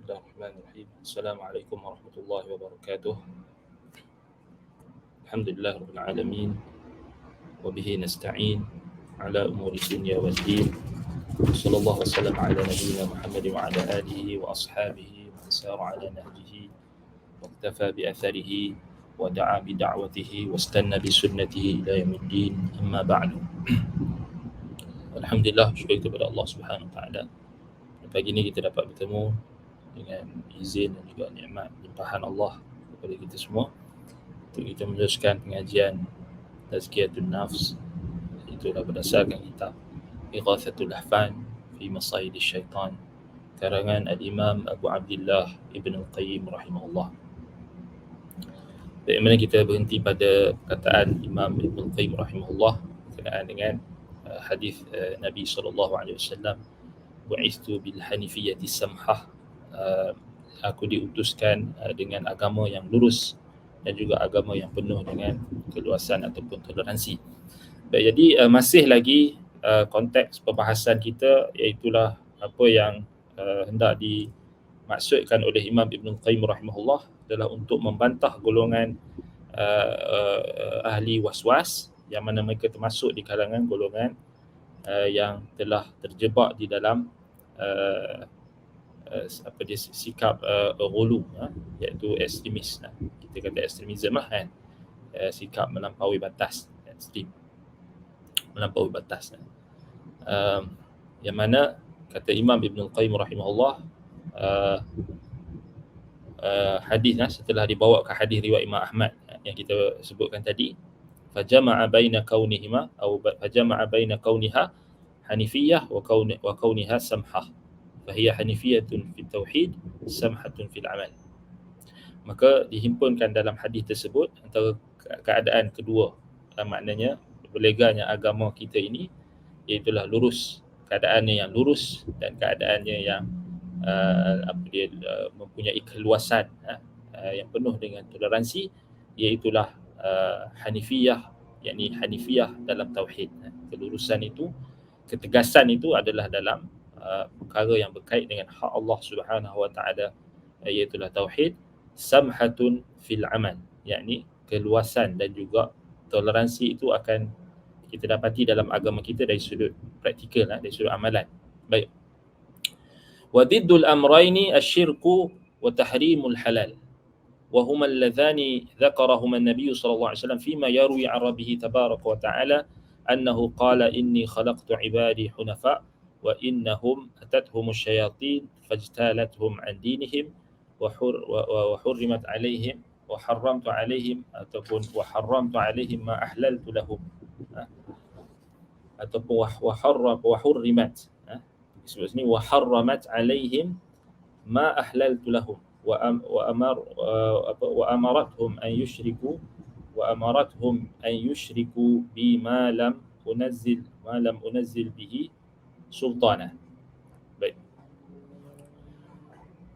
Bismillahirrahmanirrahim. Assalamualaikum warahmatullahi wabarakatuh. Alhamdulillah rabbil alamin wa bihi nasta'in ala umuri dunya wad din. Sallallahu wasallam ala nabiyyina Muhammad wa ala alihi wa ashabihi wa sara ala nahjihi wa iktafa bi atharihi wa da'a bi da'watihi wa istanna bi sunnatihi ila yaumiddin. Amma ba'du. Alhamdulillah, syukur kepada Allah Subhanahu wa taala. Pagi ini kita dapat bertemu dengan izin dan juga nikmat limpahan Allah kepada kita semua untuk kita meneruskan pengajian Tazkiyatun Nafs, itulah berdasarkan kitab Ighathatul Lahfan fi Masayid Syaitan karangan Al-Imam Abu Abdullah Ibn Al-Qayyim rahimahullah. Dari mana kita berhenti pada perkataan Imam Ibn Al-Qayyim rahimahullah berkenaan dengan hadis Nabi SAW, bu'istu bil hanifiyati samhah, aku diutuskan dengan agama yang lurus dan juga agama yang penuh dengan keluasan ataupun toleransi. Baik, jadi masih lagi konteks pembahasan kita, iaitulah apa yang hendak dimaksudkan oleh Imam Ibn Qayyim rahimahullah adalah untuk membantah golongan ahli waswas yang mana mereka termasuk di kalangan golongan yang telah terjebak di dalam sikap ghulu, iaitu ekstremis. Kita kata ekstremisme lah kan, sikap melampaui batas, ekstrem melampaui batas. Yang mana kata Imam Ibn Qayyim rahimahullah, hadis setelah dibawa ke hadis riwayat Imam Ahmad yang kita sebutkan tadi, fajama'a baina kaunihima atau fajama'a baina kauniha hanifiyah wa kauniha samhah, fahiya hanifiyatun fi tauhid samhatun fil amal. Maka dihimpunkan dalam hadis tersebut antara keadaan kedua, maknanya berleganya agama kita ini, iaitulah lurus, keadaannya yang lurus dan keadaannya yang mempunyai keluasan yang penuh dengan toleransi, iaitulah hanifiyah, yakni hanifiyah dalam tauhid. Kelurusan itu, ketegasan itu adalah dalam perkara yang berkait dengan hak Allah Subhanahu wa taala, iaitulah tauhid. Samhatun fil amal, yakni keluasan dan juga toleransi itu akan kita dapati dalam agama kita dari sudut praktikal, dari sudut amalan. Baik. Wa diddul amrayni asyirku wa tahrimul halal, وهما اللذان ذكرهما النبي صلى الله عليه وسلم فيما يروي عن ربه تبارك وتعالى أنه قال إني خلقت عبادي حنفاء وإنهم أتتهم الشياطين فاجتالتهم عن دينهم وحرمت عليهم وحرمت عليهم وحرمت عليهم ما أحللت لهم وحرمت عليهم ما أحللت لهم وأمرتهم أن يشركوا بما لم أنزل به سلطانا. Baik.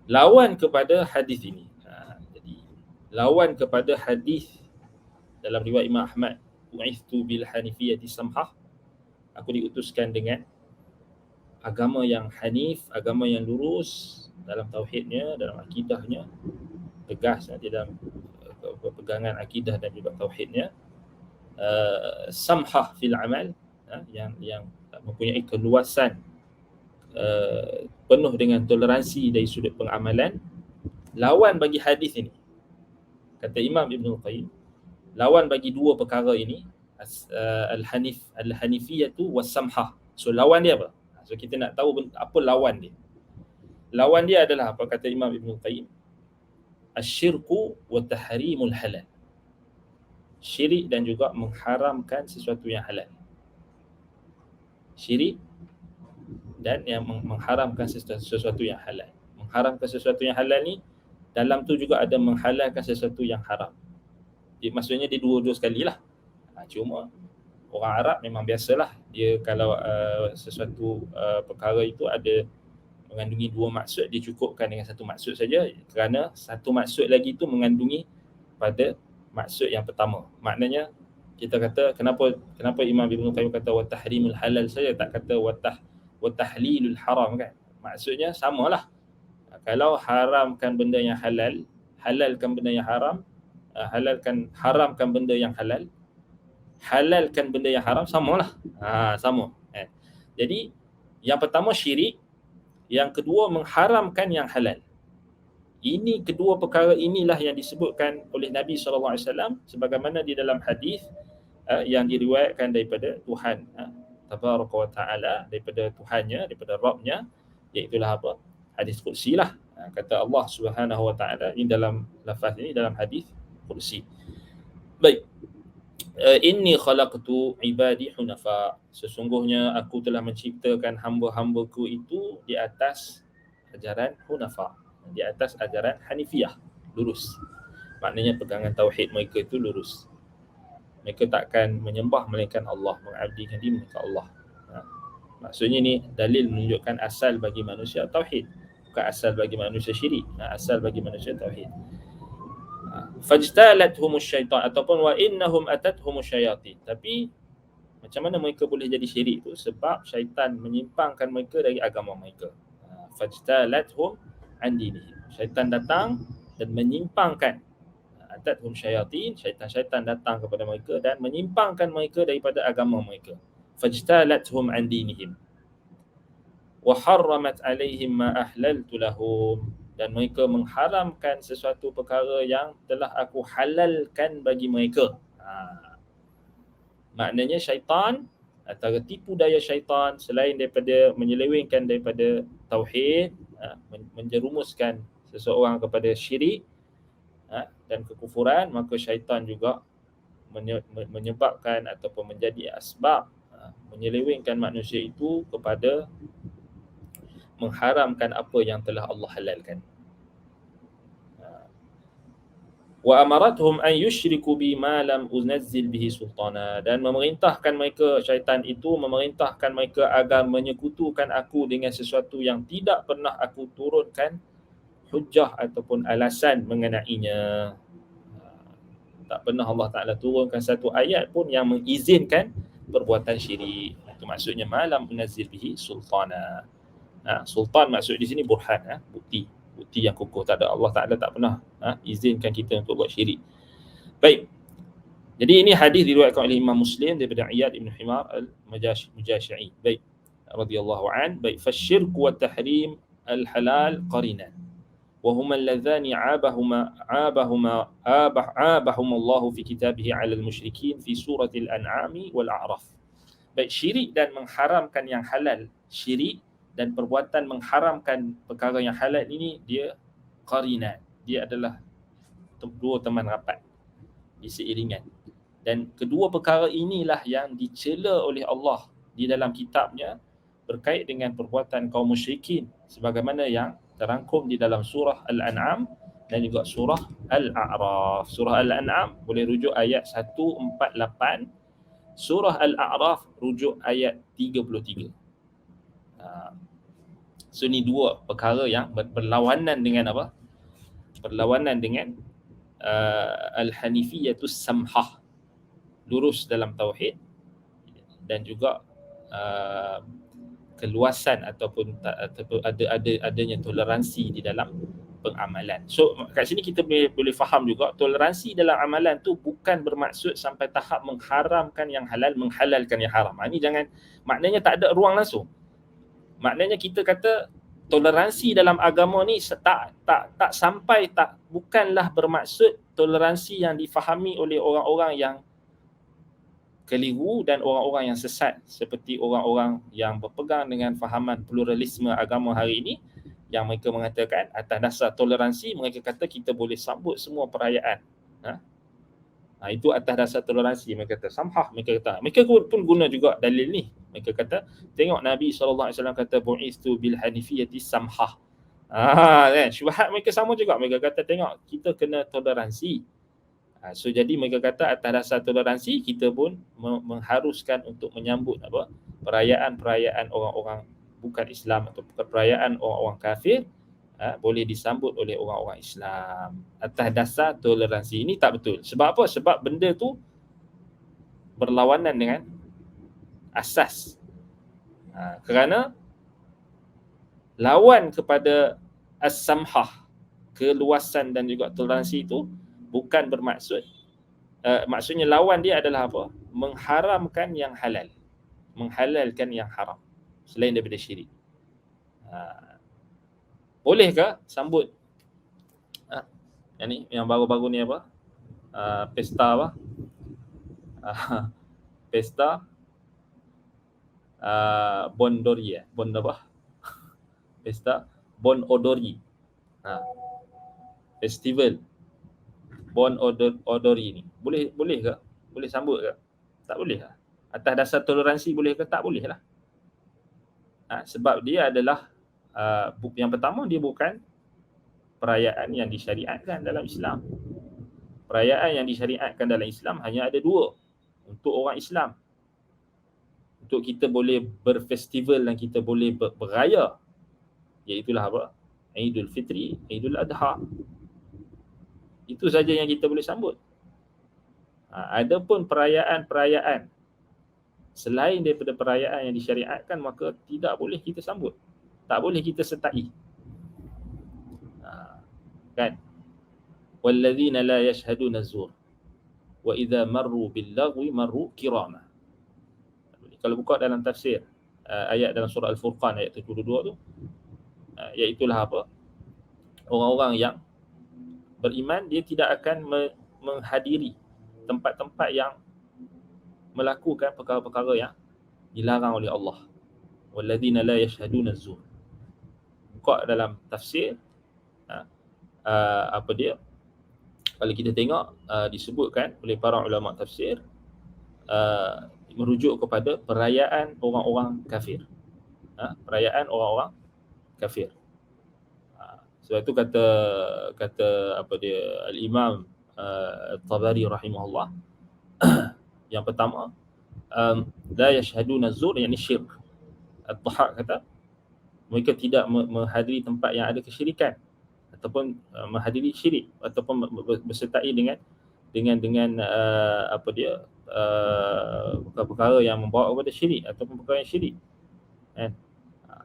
Lawan kepada hadis ini. Jadi lawan kepada hadis dalam riwayat Imam Ahmad, bu'istu bil hanifiyati samhah, aku diutuskan dengan agama yang hanif, agama yang lurus dalam tauhidnya, dalam akidahnya, tegas di dalam pegangan akidah dan juga tauhidnya, samhah fil amal, yang mempunyai keluasan, penuh dengan toleransi dari sudut pengamalan. Lawan bagi hadis ini, kata Imam Ibn Qayyim, lawan bagi dua perkara ini, al-hanifiyatu was-samhah. So lawan dia apa? So kita nak tahu apa lawan dia. Lawan dia adalah apa, kata Imam Ibn Qayyim? Asyirku wa tahrimul halal. Syirik dan juga mengharamkan sesuatu yang halal. Syirik dan yang mengharamkan sesuatu yang halal. Mengharamkan sesuatu yang halal ni, dalam tu juga ada menghalalkan sesuatu yang haram. Maksudnya dia dua-dua sekali lah. Cuma orang Arab memang biasalah, dia kalau sesuatu perkara itu ada mengandungi dua maksud, dia cukupkan dengan satu maksud saja, kerana satu maksud lagi itu mengandungi pada maksud yang pertama. Maknanya kita kata, kenapa Imam Ibn Qayyim kata wa tahrimul halal saja, tak kata wa tahlilul haram kan? Maksudnya samalah. Kalau haramkan benda yang halal, halalkan benda yang haram, haramkan benda yang halal, halalkan benda yang haram, samalah. Sama. Jadi yang pertama syirik, yang kedua mengharamkan yang halal. Ini kedua perkara inilah yang disebutkan oleh Nabi SAW sebagaimana di dalam hadis yang diriwayatkan daripada Tuhan Tabaraka wa Ta'ala, daripada Tuhannya, daripada Rabbnya, iaitulah apa? Hadis qudsi lah. Kata Allah Subhanahu wa Ta'ala ini dalam lafaz ini dalam hadis qudsi. Baik. Inni khalaqtu ibadi hunafa. Sesungguhnya aku telah menciptakan hamba-hambaku itu di atas ajaran hunafa, di atas ajaran hanifiyah, lurus. Maknanya pegangan tauhid mereka itu lurus. Mereka takkan menyembah melainkan Allah, mengabdikan diri melainkan Allah. Maksudnya ni dalil menunjukkan asal bagi manusia tauhid, bukan asal bagi manusia syirik. Asal bagi manusia tauhid. Fajtalathum syaitan ataupun wa innahum atathum syayatin. Tapi macam mana mereka boleh jadi syirik tu? Sebab syaitan menyimpangkan mereka dari agama mereka. Fajtalathum an dinihim. Syaitan datang dan menyimpangkan. Atathum syayatin, syaitan-syaitan datang kepada mereka dan menyimpangkan mereka daripada agama mereka. Fajtalathum an dinihim. Wa harramat alaihim ma ahlaltu lahum. Dan mereka mengharamkan sesuatu perkara yang telah aku halalkan bagi mereka. Maknanya syaitan, antara tipu daya syaitan selain daripada menyelewengkan daripada tauhid, menjerumuskan seseorang kepada syirik dan kekufuran, maka syaitan juga menyebabkan ataupun menjadi asbab menyelewengkan manusia itu kepada mengharamkan apa yang telah Allah halalkan. Wa amarathum an yushriku bima lam unazzil bihi sultana. Dan memerintahkan mereka, syaitan itu memerintahkan mereka agar menyekutukan aku dengan sesuatu yang tidak pernah aku turunkan hujah ataupun alasan mengenainya. Tak pernah Allah Ta'ala turunkan satu ayat pun yang mengizinkan perbuatan syirik. Itu maksudnya malam unazzil bihi sultana. Sultan maksud di sini burhan, bukti yang kukuh. Tak ada, Allah Ta'ala tak pernah izinkan kita untuk buat syirik. Baik. Jadi ini hadis diriwayatkan oleh Imam Muslim daripada Iyad ibn Himar al-Mujashi'i. Baik. Radhiyallahu an. Baik. Fasyirku wa tahrim al-halal qarinan. Wa huma alladhani abahuma Allah fi kitabih 'ala al-musyrikin fi suratil An'am wal A'raf. Baik, syirik dan mengharamkan yang halal, syirik dan perbuatan mengharamkan perkara yang halal ini dia qarinan. Dia adalah dua teman rapat di seiringan. Dan kedua perkara inilah yang dicela oleh Allah di dalam kitabnya berkait dengan perbuatan kaum musyrikin sebagaimana yang terangkum di dalam surah Al-An'am dan juga surah Al-A'raf. Surah Al-An'am boleh rujuk ayat 148, surah Al-A'raf rujuk ayat 33. So ni dua perkara yang berlawanan dengan apa? Berlawanan dengan al-hanifiyatus samhah, lurus dalam tauhid, dan juga keluasan ataupun adanya toleransi di dalam pengamalan. So kat sini kita boleh faham juga toleransi dalam amalan tu bukan bermaksud sampai tahap mengharamkan yang halal, menghalalkan yang haram. Ini jangan, maknanya tak ada ruang langsung. Maknanya kita kata toleransi dalam agama ni tak sampai, bukanlah bermaksud toleransi yang difahami oleh orang-orang yang keliru dan orang-orang yang sesat seperti orang-orang yang berpegang dengan fahaman pluralisme agama hari ini, yang mereka mengatakan atas dasar toleransi mereka kata kita boleh sambut semua perayaan. Itu atas dasar toleransi. Mereka kata samhah, mereka pun guna juga dalil ni. Mereka kata tengok Nabi SAW kata bu'istu bil hanifiyati samhah. Kan syubhat mereka sama juga. Mereka kata tengok kita kena toleransi. So jadi mereka kata atas dasar toleransi kita pun mengharuskan untuk menyambut perayaan-perayaan orang-orang bukan Islam atau perayaan orang-orang kafir boleh disambut oleh orang-orang Islam atas dasar toleransi. Ini tak betul. Sebab apa? Sebab benda tu berlawanan dengan asas. Kerana lawan kepada as-samhah, keluasan dan juga toleransi itu bukan bermaksud maksudnya lawan dia adalah apa? Mengharamkan yang halal, menghalalkan yang haram selain daripada syirik. Bolehkah sambut yang ni, yang baru-baru ni apa? Pesta apa? Pesta Bon Dori Bon apa? Pesta Bon Odori. Festival Bon Odori ni. Boleh ke? Boleh sambut ke? Tak boleh lah. Atas dasar toleransi boleh ke? Tak boleh lah. Sebab dia adalah yang pertama, dia bukan perayaan yang disyariatkan dalam Islam. Perayaan yang disyariatkan dalam Islam hanya ada dua untuk orang Islam. Untuk kita boleh berfestival dan kita boleh beraya, iaitulah apa? Aidul Fitri, Aidul Adha. Itu saja yang kita boleh sambut. Adapun perayaan-perayaan selain daripada perayaan yang disyariatkan, maka tidak boleh kita sambut. Tak boleh kita sertai. Kan? Walladzina la yashhaduna az-zur wa idza marru bil-lagwi marru kirama. Kalau buka dalam tafsir ayat dalam surah Al-Furqan ayat 72 tu, iaitulah apa? Orang-orang yang beriman, dia tidak akan menghadiri tempat-tempat yang melakukan perkara-perkara yang dilarang oleh Allah. Walladzina la yashhaduna az-zur. Buka dalam tafsir apa dia? Kalau kita tengok disebutkan oleh para ulama tafsir merujuk kepada perayaan orang-orang kafir. Perayaan orang-orang kafir. Sebab itu kata apa dia Al-Imam Tabari rahimahullah, yang pertama la yashhaduna az-zur yakni syirk. At-Tahaq kata mereka tidak menghadiri tempat yang ada kesyirikan ataupun menghadiri syirik ataupun bersertai dengan apa dia perkara-perkara yang membawa kepada syirik ataupun perkara yang syirik.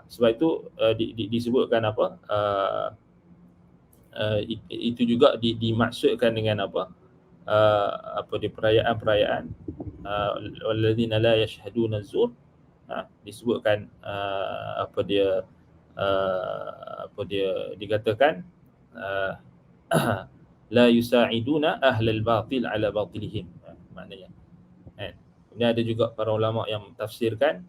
Sebab itu disebutkan apa itu juga dimaksudkan dengan apa apa dia perayaan-perayaan walladzina la yashhaduna az-zur, disebutkan apa dia dikatakan la yusa'iduna ahlal batil ala batilihim, maknanya. Kemudian ada juga para ulama yang tafsirkan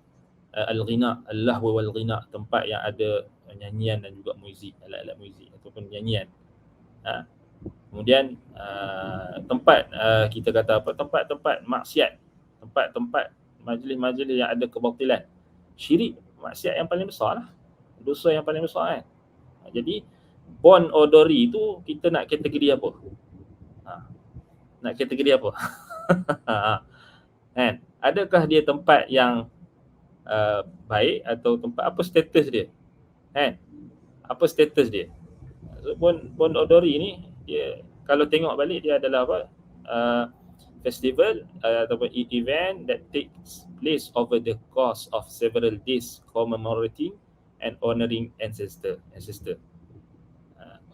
al-ghina, al-lahwa wal ghina, tempat yang ada nyanyian dan juga muzik, alat-alat muzik ataupun nyanyian. Kemudian tempat kita kata apa, tempat-tempat maksiat, tempat-tempat majlis-majlis yang ada kebatilan, syirik, maksiat yang paling besar lah, dosa yang paling besar kan. Jadi Bon Odori itu kita nak kategori apa? Nak kategori apa? Kan? Adakah dia tempat yang baik atau tempat apa status dia? Kan? Apa status dia? So, Bon Odori ni dia kalau tengok balik dia adalah apa? Festival ataupun event that takes place over the course of several days commemorating and honoring ancestor.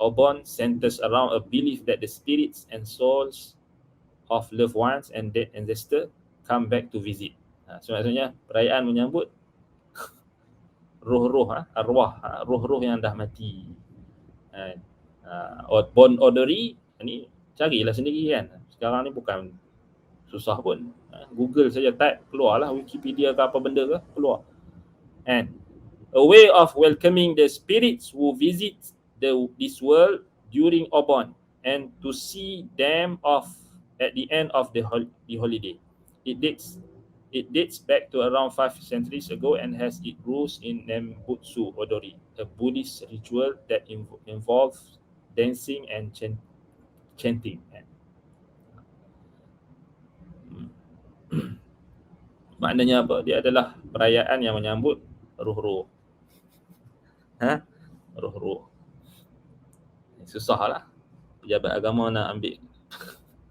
Obon centers around a belief that the spirits and souls of loved ones and dead ancestor come back to visit. So maksudnya perayaan menyambut roh-roh, arwah, roh-roh yang dah mati. Bon Odori ni carilah sendiri kan. Sekarang ni bukan susah pun. Google saja type, keluarlah Wikipedia ke apa benda ke, keluar. And a way of welcoming the spirits who visit this world during Obon and to see them off at the end of the holiday. It dates back to around 5 centuries ago and has its roots in Nembutsu Odori, a Buddhist ritual that involves dancing and chanting. Maknanya apa? Dia adalah perayaan yang menyambut roh-roh. Roh-roh. Susahlah pejabat agama nak ambil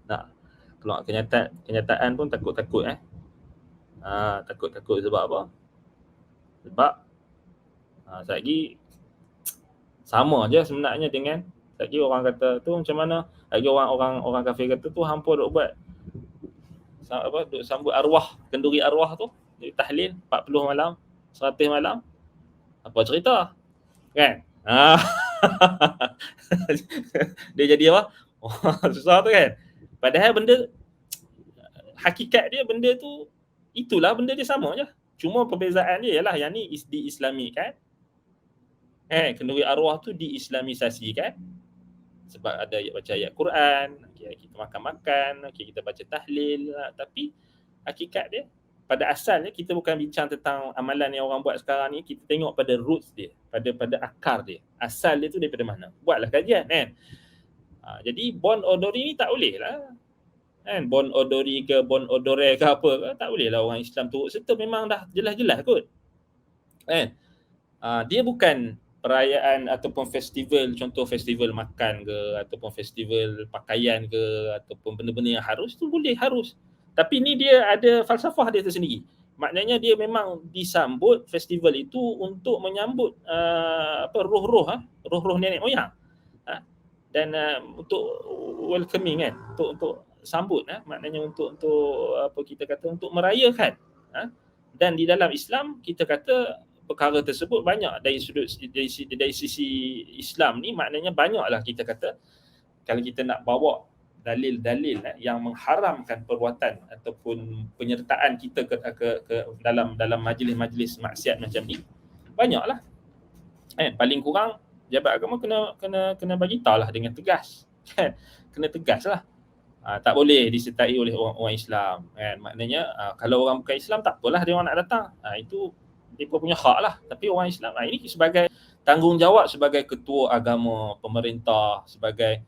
nak keluar kenyataan pun takut-takut takut sebab apa? Sebab Sama je sebenarnya dengan lagi orang kata tu macam mana, lagi orang kafir kata tu hampa duk buat duk sambut arwah, kenduri arwah tu, duk tahlil 40 malam, 100 malam. Apa cerita? Kan? Dia jadi apa? Susah tu kan. Padahal benda hakikat dia benda tu itulah benda dia sama je. Cuma perbezaan dia ialah yang ni diislamikan. Kenduri arwah tu diislamisasikan. Sebab ada baca ayat Quran, kita makan-makan, kita baca tahlil, tapi hakikat dia pada asalnya kita bukan bincang tentang amalan yang orang buat sekarang ni, kita tengok pada roots dia, pada akar dia. Asal dia tu daripada mana? Buatlah kajian kan. Jadi bon odori ni tak boleh lah. Kan bon odori ke bon odore ke apa ke, tak boleh lah orang Islam turut serta, memang dah jelas-jelas kot. Kan? Dia bukan perayaan ataupun festival, contoh festival makan ke ataupun festival pakaian ke ataupun benda-benda yang harus tu boleh harus. Tapi ni dia ada falsafah dia tersendiri. Maknanya dia memang disambut festival itu untuk menyambut roh-roh nenek moyang. Dan untuk welcoming kan, untuk sambut maknanya untuk apa kita kata untuk merayakan. Dan di dalam Islam kita kata perkara tersebut banyak dari sisi Islam ni, maknanya banyaklah kita kata kalau kita nak bawa dalil-dalil yang mengharamkan perbuatan ataupun penyertaan kita ke dalam majlis-majlis maksiat macam ni, banyaklah. Paling kurang jabat agama kena bagi tahulah dengan tegas. Kena tegaslah. Tak boleh disertai oleh orang Islam kan. Maknanya kalau orang bukan Islam tak apalah dia orang nak datang. Itu dia punya hak lah. Tapi orang Islam ini sebagai tanggungjawab sebagai ketua agama, pemerintah, sebagai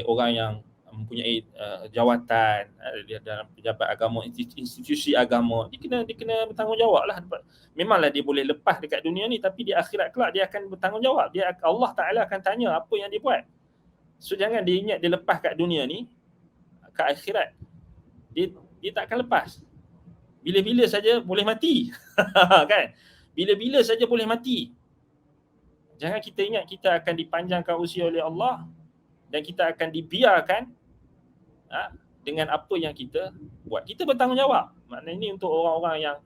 orang yang mempunyai jawatan dalam pejabat agama, institusi agama, dia kena bertanggungjawab lah. Memanglah dia boleh lepas dekat dunia ni, tapi di akhirat kelak dia akan bertanggungjawab. Allah Ta'ala akan tanya apa yang dia buat. So jangan dia ingat dia lepas kat dunia ni, ke akhirat dia tak akan lepas. Bila-bila saja boleh mati. Kan? Bila-bila saja boleh mati. Jangan kita ingat kita akan dipanjangkan usia oleh Allah dan kita akan dibiarkan dengan apa yang kita buat. Kita bertanggungjawab. Maknanya ini untuk orang-orang yang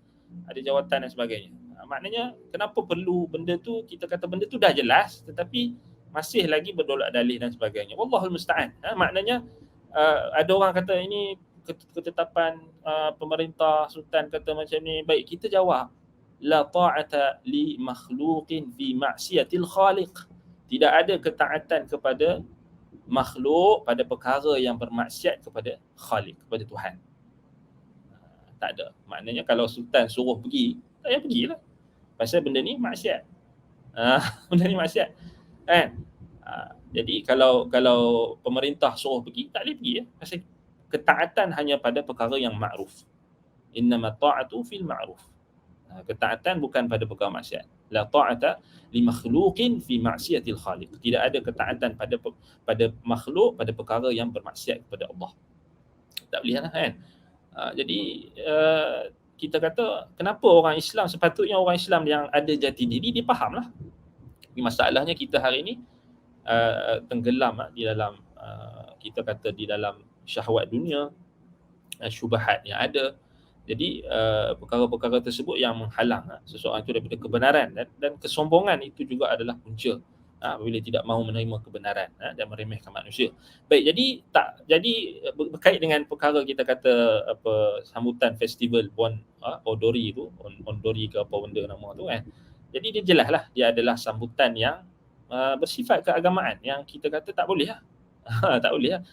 ada jawatan dan sebagainya. Maknanya kenapa perlu benda tu, kita kata benda tu dah jelas tetapi masih lagi berdolak dalih dan sebagainya. Wallahul musta'an. Maknanya ada orang kata ini ketetapan pemerintah, sultan kata macam ni. Baik, kita jawab. La ta'ata li makhluqin fi ma'siyatil khaliq. Tidak ada ketaatan kepada makhluk pada perkara yang bermaksiat kepada Khaliq, kepada Tuhan. Tak ada. Maknanya kalau sultan suruh pergi, tak payah pergilah. Pasal benda ni maksiat. Benda ni maksiat. Kan? Jadi kalau pemerintah suruh pergi, tak boleh pergi ya. Pasal ketaatan hanya pada perkara yang ma'ruf. Innama ta'atu fil ma'ruf. Ketaatan bukan pada perkara maksiat. La ta'ata li makhluqin fi ma'siyatil khaliq. Tidak ada ketaatan pada makhluk pada perkara yang bermaksiat kepada Allah. Tak boleh lah kan. Jadi kita kata kenapa orang Islam, sepatutnya orang Islam yang ada jati diri dia fahamlah. Masalahnya kita hari ini tenggelam di dalam kita kata di dalam syahwat dunia, syubhat yang ada. Jadi perkara-perkara tersebut yang menghalang seseorang itu daripada kebenaran, dan kesombongan itu juga adalah punca apabila tidak mahu menerima kebenaran dan meremehkan manusia. Baik, jadi berkait dengan perkara kita kata apa sambutan festival Bon Odori itu, Ondori ke apa benda nama tu kan. Jadi dia jelaslah dia adalah sambutan yang bersifat keagamaan yang kita kata tak boleh lah. Tak boleh lah.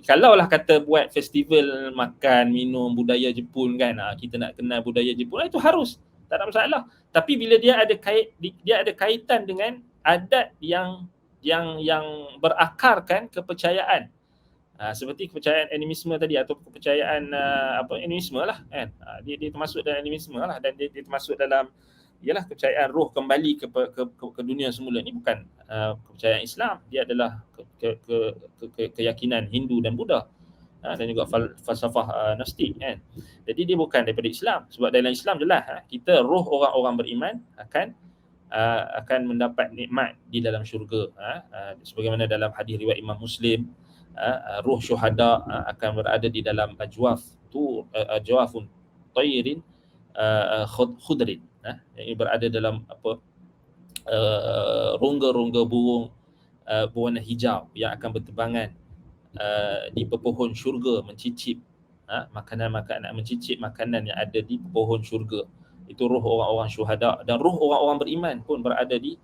Kalaulah kata buat festival makan, minum budaya Jepun kan, kita nak kenal budaya Jepun, itu harus, tak ada masalah. Tapi bila dia ada kaitan dengan adat yang berakarkan kepercayaan, seperti kepercayaan animisme tadi atau kepercayaan animisme lah kan, dia termasuk dalam animisme lah, dan dia termasuk dalam ialah kepercayaan roh kembali ke dunia semula. Ni bukan kepercayaan Islam, dia adalah keyakinan Hindu dan Buddha dan juga falsafah Gnostik kan. Jadi dia bukan daripada Islam, sebab dalam Islam jelas kita roh orang-orang beriman akan akan mendapat nikmat di dalam syurga. Sebagaimana dalam hadis riwayat Imam Muslim, ruh syuhada akan berada di dalam ajwafun tayrin khudrin, yang berada dalam rongga-rongga burung berwarna hijau yang akan berterbangan di pepohon syurga mencicip mencicip makanan yang ada di pepohon syurga. Itu ruh orang-orang syuhada, dan ruh orang-orang beriman pun berada di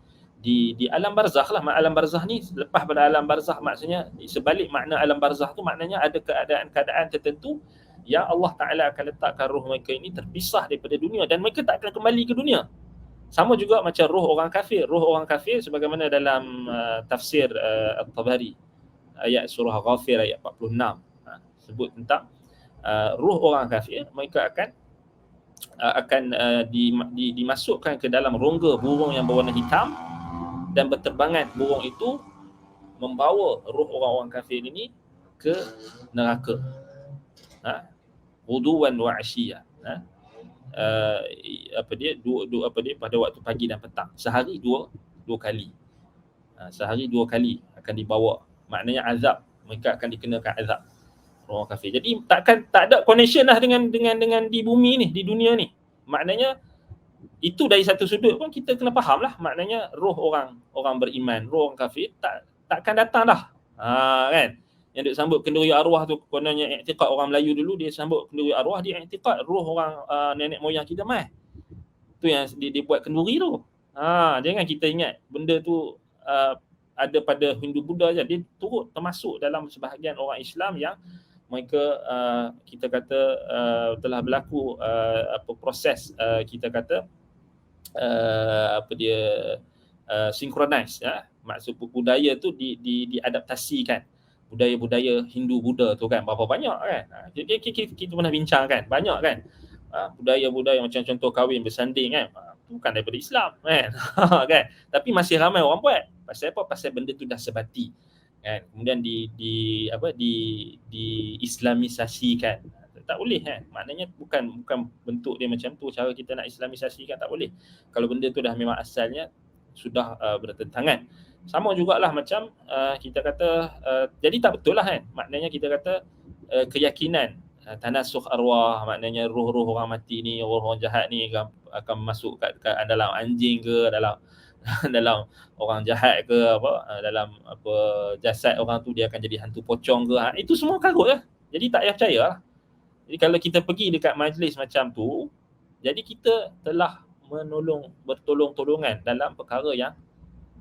alam barzakh lah. Alam barzakh ni lepas pada alam barzakh, maksudnya sebalik makna alam barzakh tu maknanya ada keadaan-keadaan tertentu yang Allah Ta'ala akan letakkan ruh mereka ini terpisah daripada dunia dan mereka tak akan kembali ke dunia. Sama juga macam ruh orang kafir. Ruh orang kafir sebagaimana dalam tafsir At-Tabari ayat surah Ghafir ayat 46 sebut tentang ruh orang kafir, mereka akan dimasukkan ke dalam rongga burung yang berwarna hitam, dan berterbangan burung itu membawa ruh orang-orang kafir ini ke neraka. Ghuduwan wa asyiyah. Pada waktu pagi dan petang. Sehari dua kali. Sehari dua kali akan dibawa. Maknanya azab, mereka akan dikenakan azab orang kafir. Jadi tak ada connection lah dengan di bumi ni, di dunia ni. Maknanya itu dari satu sudut pun kita kena faham lah. Maknanya roh orang beriman, roh orang kafir takkan datang dah. Kan? Yang duk sambut kenduri arwah tu, kononnya i'tiqad orang Melayu dulu, dia sambut kenduri arwah, dia i'tiqad roh orang nenek moyang kita mai. Tu yang dia buat kenduri tu. Jangan kita ingat benda tu ada pada Hindu Buddha je. Dia turut termasuk dalam sebahagian orang Islam yang mereka kita kata telah berlaku proses kita kata synchronize, maksud budaya tu diadaptasikan. Budaya-budaya Hindu Buddha tu kan berapa banyak kan. Kita pernah bincang kan, banyak kan. Budaya-budaya macam contoh kahwin bersanding kan, tu bukan daripada Islam kan. Kan, tapi masih ramai orang buat. Pasal apa? Pasal benda tu dah sebati kan. Kemudian di islamisasikan. Tak boleh kan. Maknanya bukan bentuk dia macam tu, cara kita nak islamisasikan tak boleh. Kalau benda tu dah memang asalnya sudah bertentangan. Sama jugalah macam kita kata jadi tak betul lah kan. Maknanya kita kata keyakinan tanasukh arwah, maknanya roh-roh orang mati ni, roh-roh orang jahat ni akan masuk kat dalam anjing ke, dalam orang jahat ke, dalam jasad orang tu dia akan jadi hantu pocong ke. Itu semua karut lah. Jadi tak payah percaya lah. Jadi kalau kita pergi dekat majlis macam tu, jadi kita telah bertolong-tolongan dalam perkara yang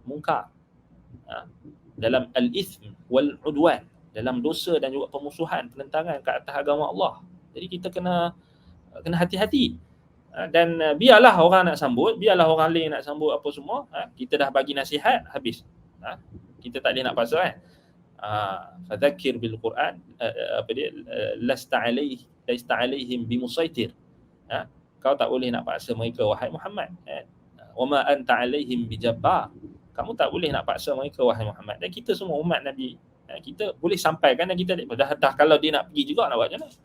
mungkar, dalam al-ithm wal-udwan, dalam dosa dan juga pemusuhan, penentangan ke atas agama Allah. Jadi kita kena hati-hati. Dan biarlah orang nak sambut, biarlah orang lain nak sambut apa semua, kita dah bagi nasihat, habis. Kita tak boleh nak paksa kan. Fadzakir bil Quran lasta alaihim bimusaitir. Kau tak boleh nak paksa mereka wahai Muhammad. Wa ma anta alaihim bijabbar. Kamu tak boleh nak paksa mereka wahai Muhammad. Dan kita semua umat Nabi, kita boleh sampaikan, dan kita dah kalau dia nak pergi juga nak buat macam mana.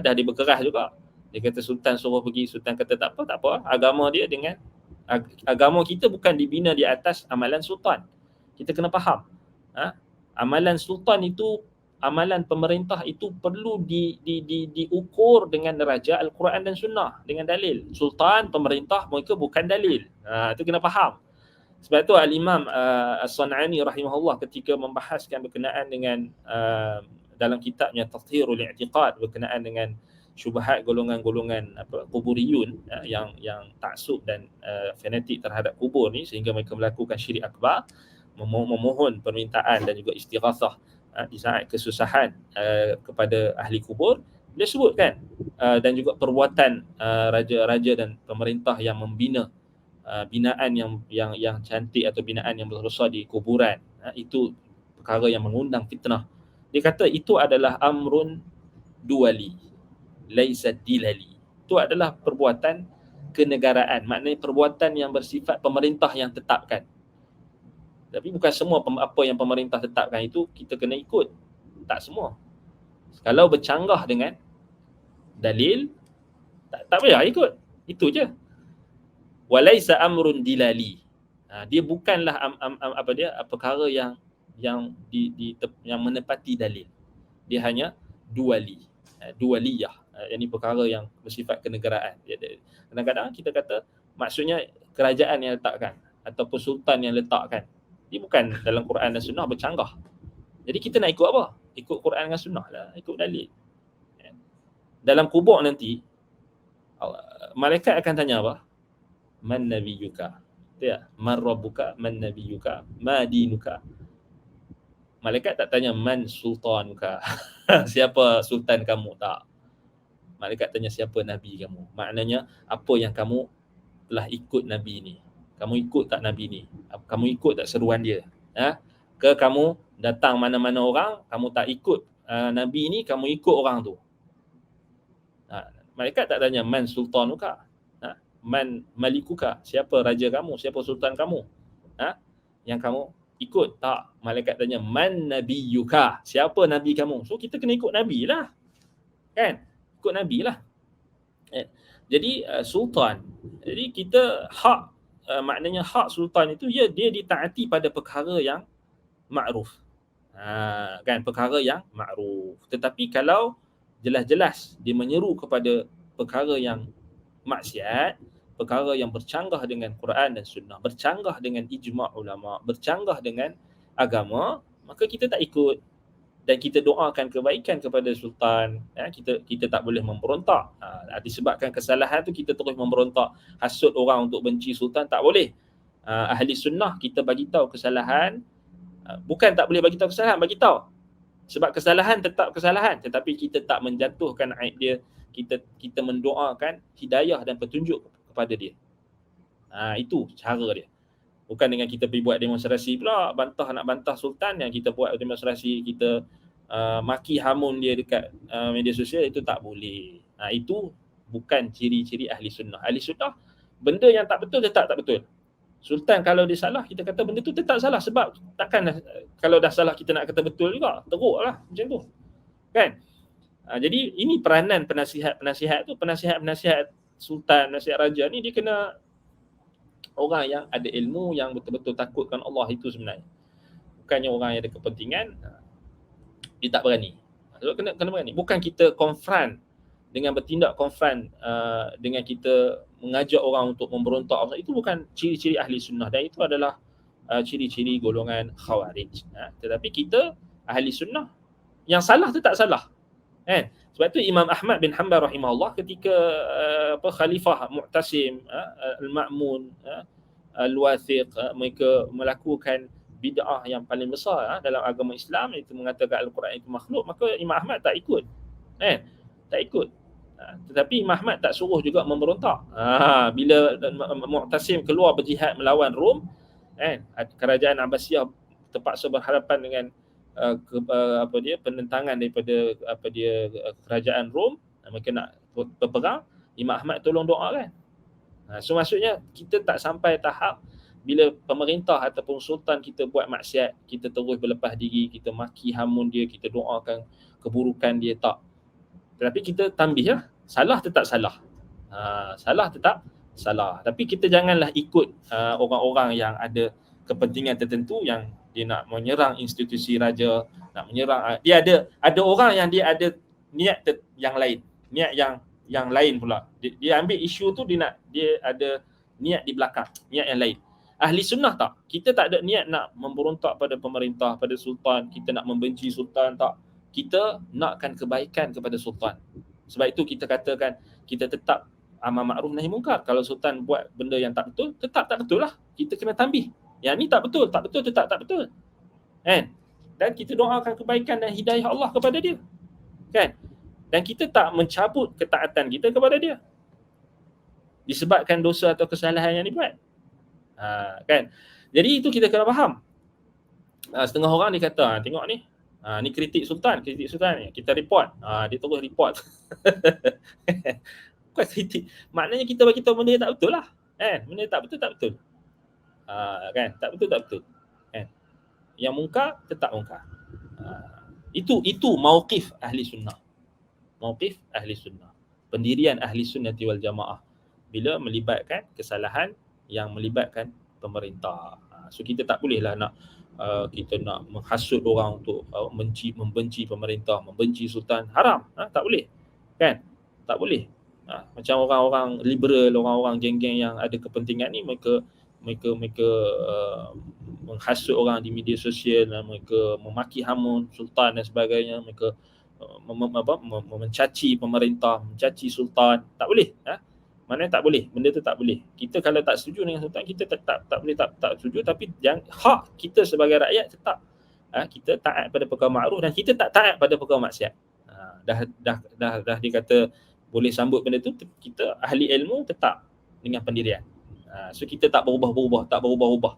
Dah dia berkerah juga. Dia kata sultan suruh pergi, sultan kata tak apa. Agama dia dengan agama kita bukan dibina di atas amalan sultan. Kita kena faham. Amalan sultan itu, amalan pemerintah itu perlu diukur dengan neraja Al-Quran dan Sunnah, dengan dalil. Sultan, pemerintah, mereka bukan dalil. Itu kena faham. Sebab tu Al-Imam As-San'ani rahimahullah ketika membahaskan berkenaan dengan dalam kitabnya Tathhirul I'tiqad berkenaan dengan syubhat golongan-golongan kuburiyun yang taksub dan fanatik terhadap kubur ni, sehingga mereka melakukan syirik akbar, memohon permintaan dan juga istighatsah di saat kesusahan kepada ahli kubur. Dia sebutkan dan juga perbuatan raja-raja dan pemerintah yang membina binaan yang cantik atau binaan yang berdosa di kuburan, itu perkara yang mengundang fitnah. Dia kata itu adalah amrun duwali laisa dilali. Itu adalah perbuatan kenegaraan, maknanya perbuatan yang bersifat pemerintah yang tetapkan. Tapi bukan semua apa yang pemerintah tetapkan itu kita kena ikut. Tak semua. Kalau bercanggah dengan dalil, tak payah ikut. Itu je. Walaisa amrun dilali. Dia bukanlah perkara yang yang menepati dalil. Dia hanya duali. Dualiyah. Yang ini perkara yang bersifat kenegaraan. Kadang-kadang kita kata maksudnya kerajaan yang letakkan ataupun sultan yang letakkan. Dia bukan dalam Quran dan Sunnah bercanggah. Jadi kita nak ikut apa? Ikut Quran dan Sunnah lah, ikut dalil. Dalam kubur nanti malaikat akan tanya apa? Man nabiyuka? Ya, man rabbuka? Man nabiyuka? Ma dinuka? Malaikat tak tanya man sultanuka. Siapa sultan kamu, tak. Malaikat tanya siapa nabi kamu. Maknanya apa yang kamu telah ikut nabi ni. Kamu ikut tak nabi ni? Kamu ikut tak seruan dia? Ke kamu datang mana-mana orang, kamu tak ikut nabi ni, kamu ikut orang tu. Malaikat tak tanya man sultanuka, man malikuka, siapa raja kamu, siapa sultan kamu, yang kamu ikut. Tak, malaikat tanya man nabiyuka, siapa nabi kamu. So kita kena ikut nabi lah, kan? Ikut nabi lah. Jadi sultan, jadi kita hak, maknanya hak sultan itu dia ditaati pada perkara yang ma'ruf, kan, perkara yang ma'ruf. Tetapi kalau jelas-jelas dia menyeru kepada perkara yang maksiat, perkara yang bercanggah dengan Quran dan Sunnah, bercanggah dengan ijma' ulama', bercanggah dengan agama, maka kita tak ikut. Dan kita doakan kebaikan kepada sultan. Kita tak boleh memberontak. Disebabkan kesalahan tu kita terus memberontak, hasut orang untuk benci sultan, tak boleh. Ahli sunnah kita bagi tahu kesalahan, bukan tak boleh bagi tahu kesalahan, bagi tahu. Sebab kesalahan tetap kesalahan, tetapi kita tak menjatuhkan aib dia. Kita mendoakan hidayah dan petunjuk kepada dia. Itu cara dia. Bukan dengan kita pergi buat demonstrasi pula, nak bantah sultan, yang kita buat demonstrasi, kita maki hamun dia dekat media sosial, itu tak boleh. Itu bukan ciri-ciri ahli sunnah. Ahli sunnah, benda yang tak betul tetap tak betul. Sultan kalau dia salah, kita kata benda tu tetap salah, sebab takkan kalau dah salah kita nak kata betul juga, teruklah macam tu, kan? Jadi ini peranan penasihat tu, penasihat sultan, penasihat raja ni, dia kena orang yang ada ilmu, yang betul-betul takutkan Allah itu sebenarnya. Bukannya orang yang ada kepentingan, dia tak berani. Sebab kena berani. Bukan kita confront dengan bertindak confront dengan kita mengajak orang untuk memberontak. Itu bukan ciri-ciri ahli sunnah, dan itu adalah ciri-ciri golongan khawarij. Tetapi kita ahli sunnah, yang salah tu tak salah, kan? Sebab tu Imam Ahmad bin Hanbal rahimahullah, ketika Khalifah Mu'tasim, Al-Ma'mun, Al-Wathiq, mereka melakukan bid'ah yang paling besar dalam agama Islam, itu mengatakan Al-Quran itu makhluk, maka Imam Ahmad tak ikut, kan? Tak ikut. Tetapi Imam Ahmad tak suruh juga memberontak. Bila Mu'tasim keluar berjihad melawan Rom, kan, kerajaan Abbasiyah terpaksa berhadapan dengan penentangan daripada kerajaan Rom, mereka nak berperang, Imam Ahmad tolong doakan. So maksudnya kita tak sampai tahap bila pemerintah ataupun sultan kita buat maksiat, kita terus berlepas diri, kita maki hamun dia, kita doakan keburukan dia, tak. Tetapi kita tambih, salah tetap salah. Salah tetap salah. Tapi kita janganlah ikut orang-orang yang ada kepentingan tertentu, yang dia nak menyerang institusi raja, nak menyerang, dia ada orang yang dia ada niat yang lain, niat yang lain pula. Dia ambil isu tu, dia ada niat di belakang, niat yang lain. Ahli sunnah tak. Kita tak ada niat nak memberontak pada pemerintah, pada sultan, kita nak membenci sultan, tak. Kita nakkan kebaikan kepada sultan. Sebab itu kita katakan kita tetap amar ma'ruf nahi mungkar. Kalau sultan buat benda yang tak betul, tetap tak betul lah. Kita kena tambih. Yang ni tak betul, tetap tak betul. Kan? Dan kita doakan kebaikan dan hidayah Allah kepada dia. Kan? Dan kita tak mencabut ketaatan kita kepada dia disebabkan dosa atau kesalahan yang dibuat. Kan? Jadi itu kita kena faham. Setengah orang dia kata, tengok ni, ni kritik sultan ni, kita report. Dia terus report. Bukan kritik. Maknanya kita bagi tahu benda yang tak betul lah. Kan? Benda yang tak betul. Kan? Tak betul. Kan? Yang mungkar tetap mungkar. Itu mauqif ahli sunnah. Mauqif ahli sunnah. Pendirian ahli sunnati wal jamaah. bila melibatkan kesalahan yang melibatkan pemerintah. So kita tak bolehlah nak kita nak menghasut orang untuk membenci pemerintah, membenci sultan, haram. Tak boleh. Kan? Tak boleh. Macam orang-orang liberal, orang-orang geng-geng yang ada kepentingan ni, mereka menghasut orang di media sosial, dan mereka memaki hamun sultan dan sebagainya, mereka mencaci pemerintah, mencaci sultan. Tak boleh. Maknanya tak boleh, benda tu tak boleh. Kita kalau tak setuju dengan sultan, kita tak boleh tak setuju, tapi yang hak kita sebagai rakyat tetap kita taat pada perkara makruf dan kita tak taat pada perkara maksiat. Dah dikata boleh sambut benda tu, kita ahli ilmu tetap dengan pendirian. So kita tak berubah-ubah.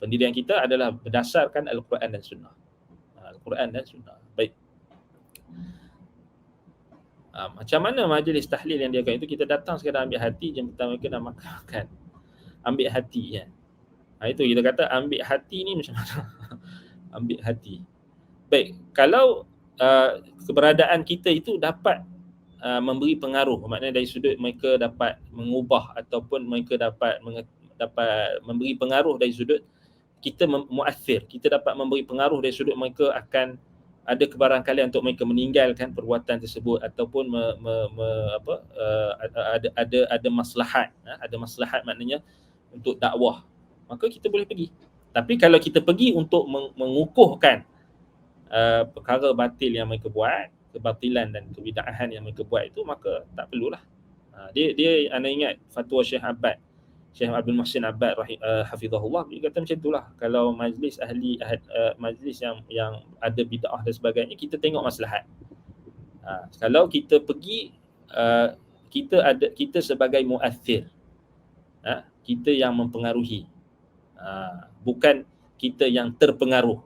Pendirian kita adalah berdasarkan Al-Quran dan Sunnah. Al-Quran dan Sunnah. Baik. Macam mana majlis tahlil yang diadakan itu, kita datang sekadar ambil hati, jemputan mereka nak makan. Ambil hati kan. Itu kita kata ambil hati ni macam mana? Ambil hati. Baik, kalau keberadaan kita itu dapat memberi pengaruh, maknanya dari sudut mereka dapat mengubah ataupun mereka dapat memberi pengaruh dari sudut kita muathir, kita dapat memberi pengaruh dari sudut mereka akan ada kebarangkalian untuk mereka meninggalkan perbuatan tersebut ataupun ada maslahat, ada maslahat maknanya untuk dakwah, maka kita boleh pergi. Tapi kalau kita pergi untuk mengukuhkan perkara batil yang mereka buat, kebatilan dan kebid'ahan yang mereka buat itu, maka tak perlulah. Dia anda ingat fatwa Syekh Abdul Muhsin Abbad hafizahullah, dia kata macam itulah. Kalau majlis majlis yang ada bid'ah dan sebagainya, kita tengok maslahat. Kalau kita pergi, kita sebagai muathir, kita yang mempengaruhi, bukan kita yang terpengaruh.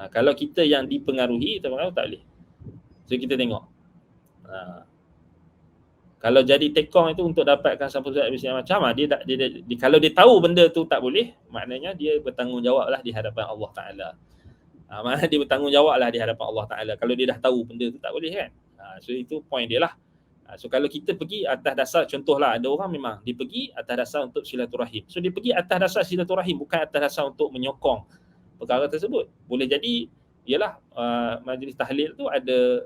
Kalau kita yang dipengaruhi, tak boleh. So kita tengok. Kalau jadi tekong itu untuk dapatkan sampul surat macam dia kalau dia tahu benda tu tak boleh, maknanya dia bertanggungjawablah di hadapan Allah Taala. Maknanya dia bertanggungjawablah di hadapan Allah Taala kalau dia dah tahu benda tu tak boleh kan. So itu point dia lah. So kalau kita pergi atas dasar, contohlah ada orang memang dia pergi atas dasar untuk silaturahim. So dia pergi atas dasar silaturahim, bukan atas dasar untuk menyokong perkara tersebut. Boleh jadi ialah majlis tahlil tu ada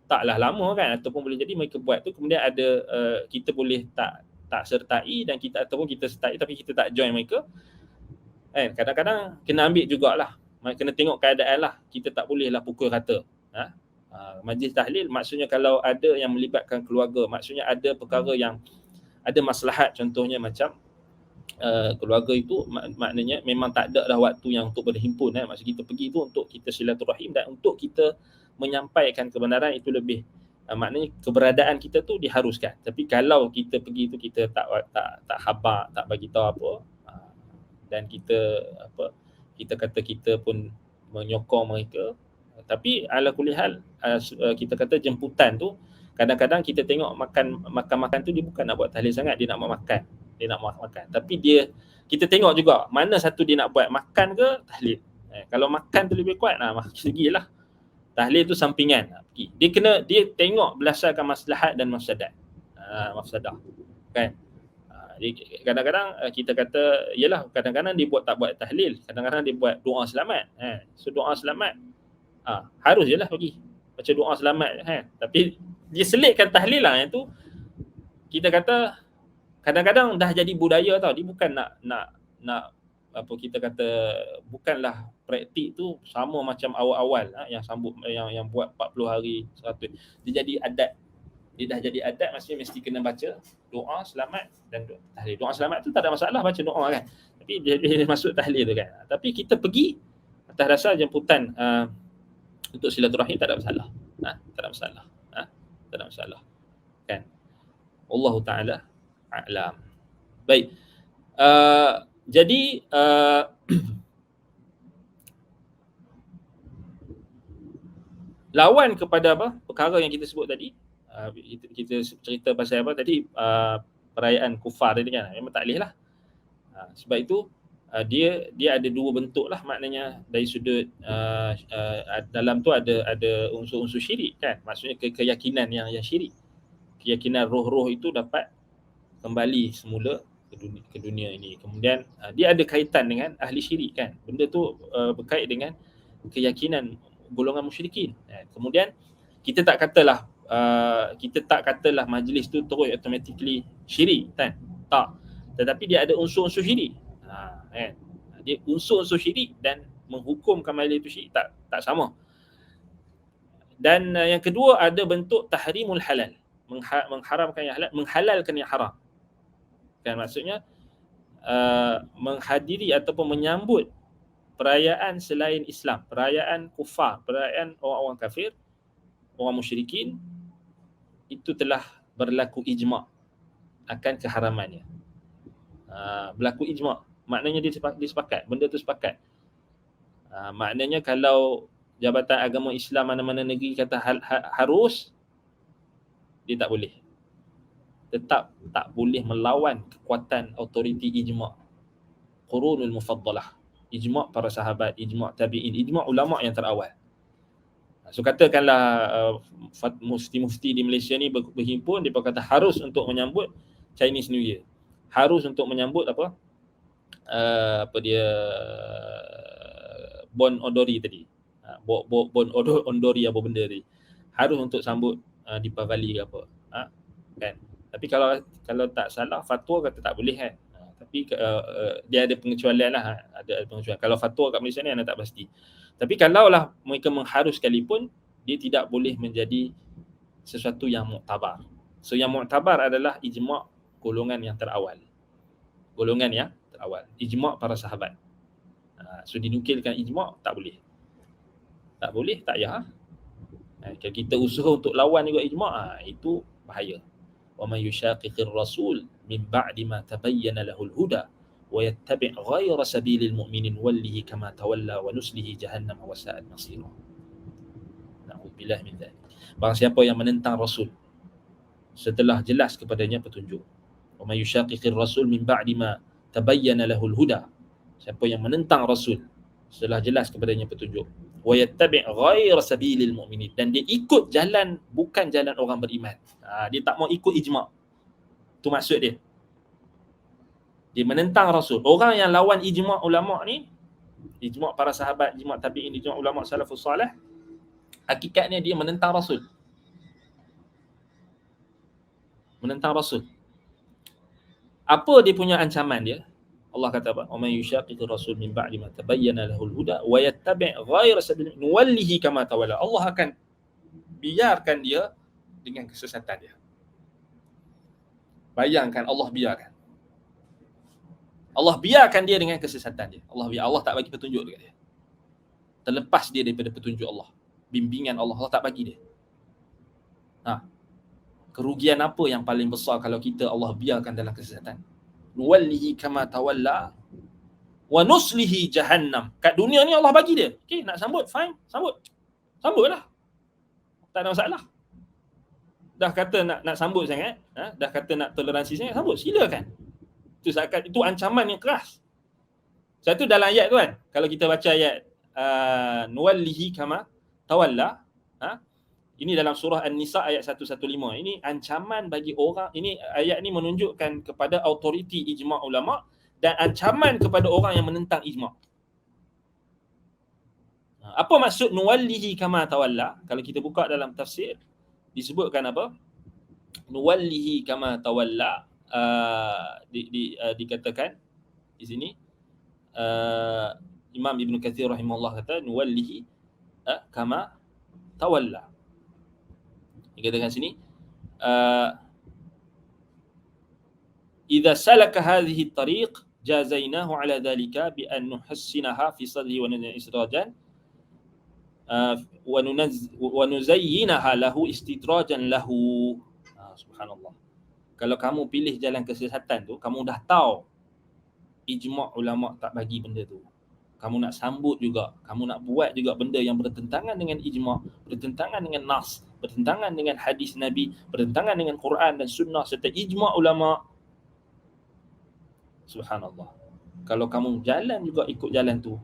taklah lama kan, ataupun boleh jadi mereka buat tu kemudian ada kita boleh tak sertai dan kita, ataupun kita sertai tapi kita tak join mereka kan. Kadang-kadang kena ambil jugalah, kena tengok keadaan lah. Kita tak boleh lah pukul rata. Majlis tahlil maksudnya kalau ada yang melibatkan keluarga, maksudnya ada perkara yang ada maslahat, contohnya macam keluarga itu maknanya memang tak ada dah waktu yang untuk berhimpun kan. Maksud kita pergi tu untuk kita silaturahim dan untuk kita menyampaikan kebenaran, itu lebih maknanya keberadaan kita tu diharuskan. Tapi kalau kita pergi tu kita tak khabar, tak bagi tahu apa, dan kita kata kita pun menyokong mereka, tapi ala kulli hal kita kata jemputan tu kadang-kadang kita tengok makan tu dia bukan nak buat tahlil sangat, dia nak makan. Tapi kita tengok juga mana satu dia nak buat, makan ke tahlil. Kalau makan tu lebih kuat, pergilah. Tahlil tu sampingan. Dia tengok berdasarkan maslahat dan mafsadat. Mafsadah. Kan? Kadang-kadang kita kata yalah, kadang-kadang dia tak buat tahlil, kadang-kadang dia buat doa selamat. So doa selamat harus jelah pergi baca doa selamat kan. Tapi dia selitkan tahlil lah, yang tu kita kata kadang-kadang dah jadi budaya tau. Dia bukan nak apa kita kata, bukanlah praktik tu sama macam awal-awal yang sambut yang buat 40 hari 100. Dia jadi adat. Dia dah jadi adat, maksudnya mesti kena baca doa selamat dan tahlil. Doa selamat tu tak ada masalah baca doa kan. Tapi dia masuk tahlil tu kan. Tapi kita pergi atas dasar jemputan untuk silaturahim, tak ada masalah. Tak ada masalah. Kan? Wallahu taala a'lam. Baik. Jadi lawan kepada perkara yang kita sebut tadi, kita cerita pasal tadi, perayaan kufar tadi kan, memang tak boleh lah. Sebab itu dia ada dua bentuk lah, maknanya dari sudut dalam tu ada unsur-unsur syirik kan, maksudnya keyakinan yang syirik, keyakinan roh-roh itu dapat kembali semula ke dunia ini. Kemudian dia ada kaitan dengan ahli syirik kan. Benda tu berkait dengan keyakinan golongan musyrikin. Kemudian kita tak katalah majlis tu terus automatically syirik kan. Tak. Tetapi dia ada unsur-unsur syirik. Kan. Dia unsur-unsur syirik dan menghukumkan majlis itu syirik tak sama. Dan yang kedua ada bentuk tahrimul halal, mengharamkan yang halal, menghalalkan yang haram. Kan maksudnya menghadiri ataupun menyambut perayaan selain Islam, perayaan kufar, perayaan orang-orang kafir, orang musyrikin, itu telah berlaku ijma' akan keharamannya. Berlaku ijma', maknanya dia sepakat, benda tu sepakat. Maknanya kalau Jabatan Agama Islam mana-mana negeri kata harus, dia tak boleh. Tetap tak boleh melawan kekuatan autoriti ijma'. Qurunul mufaddalah, ijma' para sahabat, ijma' tabi'in, ijma' ulama' yang terawal. So katakanlah mufti-mufti di Malaysia ni berhimpun, dia kata harus untuk menyambut Chinese New Year, harus untuk menyambut Bon Odori tadi, Bon Odori apa benda tadi, harus untuk sambut Deepavali ke apa, kan. Tapi kalau tak salah fatwa kata tak boleh kan. Tapi dia ada pengecualian lah, ada pengecualian. Kalau fatwa kat Malaysia ni anda tak pasti. Tapi kalaulah mereka mengharus sekalipun, dia tidak boleh menjadi sesuatu yang muktabar. So yang muktabar adalah ijma' golongan yang terawal. Golongan yang terawal, ijma' para sahabat. So dinukilkan ijma' tak boleh. Tak boleh, tak ya. Kalau kita usaha untuk lawan juga ijma', itu bahaya. Wa man yushaqiqir rasul min ba'di ma tabayyana lahul huda wa yattabi' ghayra sabilil mu'minin wallihi kama tawalla wa nuslihi jahannam wa sa'at masira. Na'udzubillah min dzalik. Barang siapa yang menentang rasul setelah jelas kepadanya petunjuk. Wa man yushaqiqir rasul min ba'di ma tabayyana lahul huda. Siapa yang menentang rasul setelah jelas kepadanya petunjuk, wa yattabi' ghayra sabilil mu'minin, dan dia ikut jalan bukan jalan orang beriman. Dia tak mau ikut ijma'. Tu maksud dia. Dia menentang rasul. Orang yang lawan ijma' ulama' ni, ijma' para sahabat, ijma' tabi'in, ijma' ulama' salafus salih, hakikatnya dia menentang rasul. Menentang rasul. Apa dia punya ancaman dia? Allah kata apa? "Wa man yushaqiqir rasul min ba'di ma tabayyana lahul huda wa yattabi' ghayra sabilil nuwallihi kama tawalla." Allah akan biarkan dia dengan kesesatan dia. Bayangkan Allah biarkan. Allah biarkan dia dengan kesesatan dia. Allah tak bagi petunjuk dekat dia. Terlepas dia daripada petunjuk Allah. Bimbingan Allah tak bagi dia. Kerugian apa yang paling besar kalau kita Allah biarkan dalam kesesatan? Nuwallihi kama tawalla wa nuslihi jahannam. Kat dunia ni Allah bagi dia. Okey, nak sambut, fine, sambut. Sambutlah. Tak ada masalah. Dah kata nak sambut sangat, dah kata nak toleransi sangat, sambut, silakan. Itu ancaman yang keras. Satu dalam ayat tu kan, kalau kita baca ayat nuwallihi kama tawalla, ini dalam surah An-Nisa ayat 115. Ini ancaman bagi orang, ini ayat ni menunjukkan kepada autoriti ijma' ulama' dan ancaman kepada orang yang menentang ijma'. Apa maksud nuwallihi kama tawalla? Kalau kita buka dalam tafsir, disebutkan apa? Nuwallihi kama tawalla, dikatakan di sini, Imam Ibn Kathir rahimahullah kata nuwallihi kama tawalla. Dikatakan sini, idza salaka hadhihi at-tariq jazainahu ala dhalika bi an nuhassinaha fi sadrihi wa israjan wa nuzayyinaha lahu istidrajan lahu. Subhanallah. Kalau kamu pilih jalan kesesatan tu, kamu dah tahu ijma' ulama' tak bagi benda tu. Kamu nak sambut juga, kamu nak buat juga benda yang bertentangan dengan ijma', bertentangan dengan nas, bertentangan dengan hadis Nabi, bertentangan dengan Quran dan sunnah serta ijma' ulama'. Subhanallah. Kalau kamu jalan juga ikut jalan tu,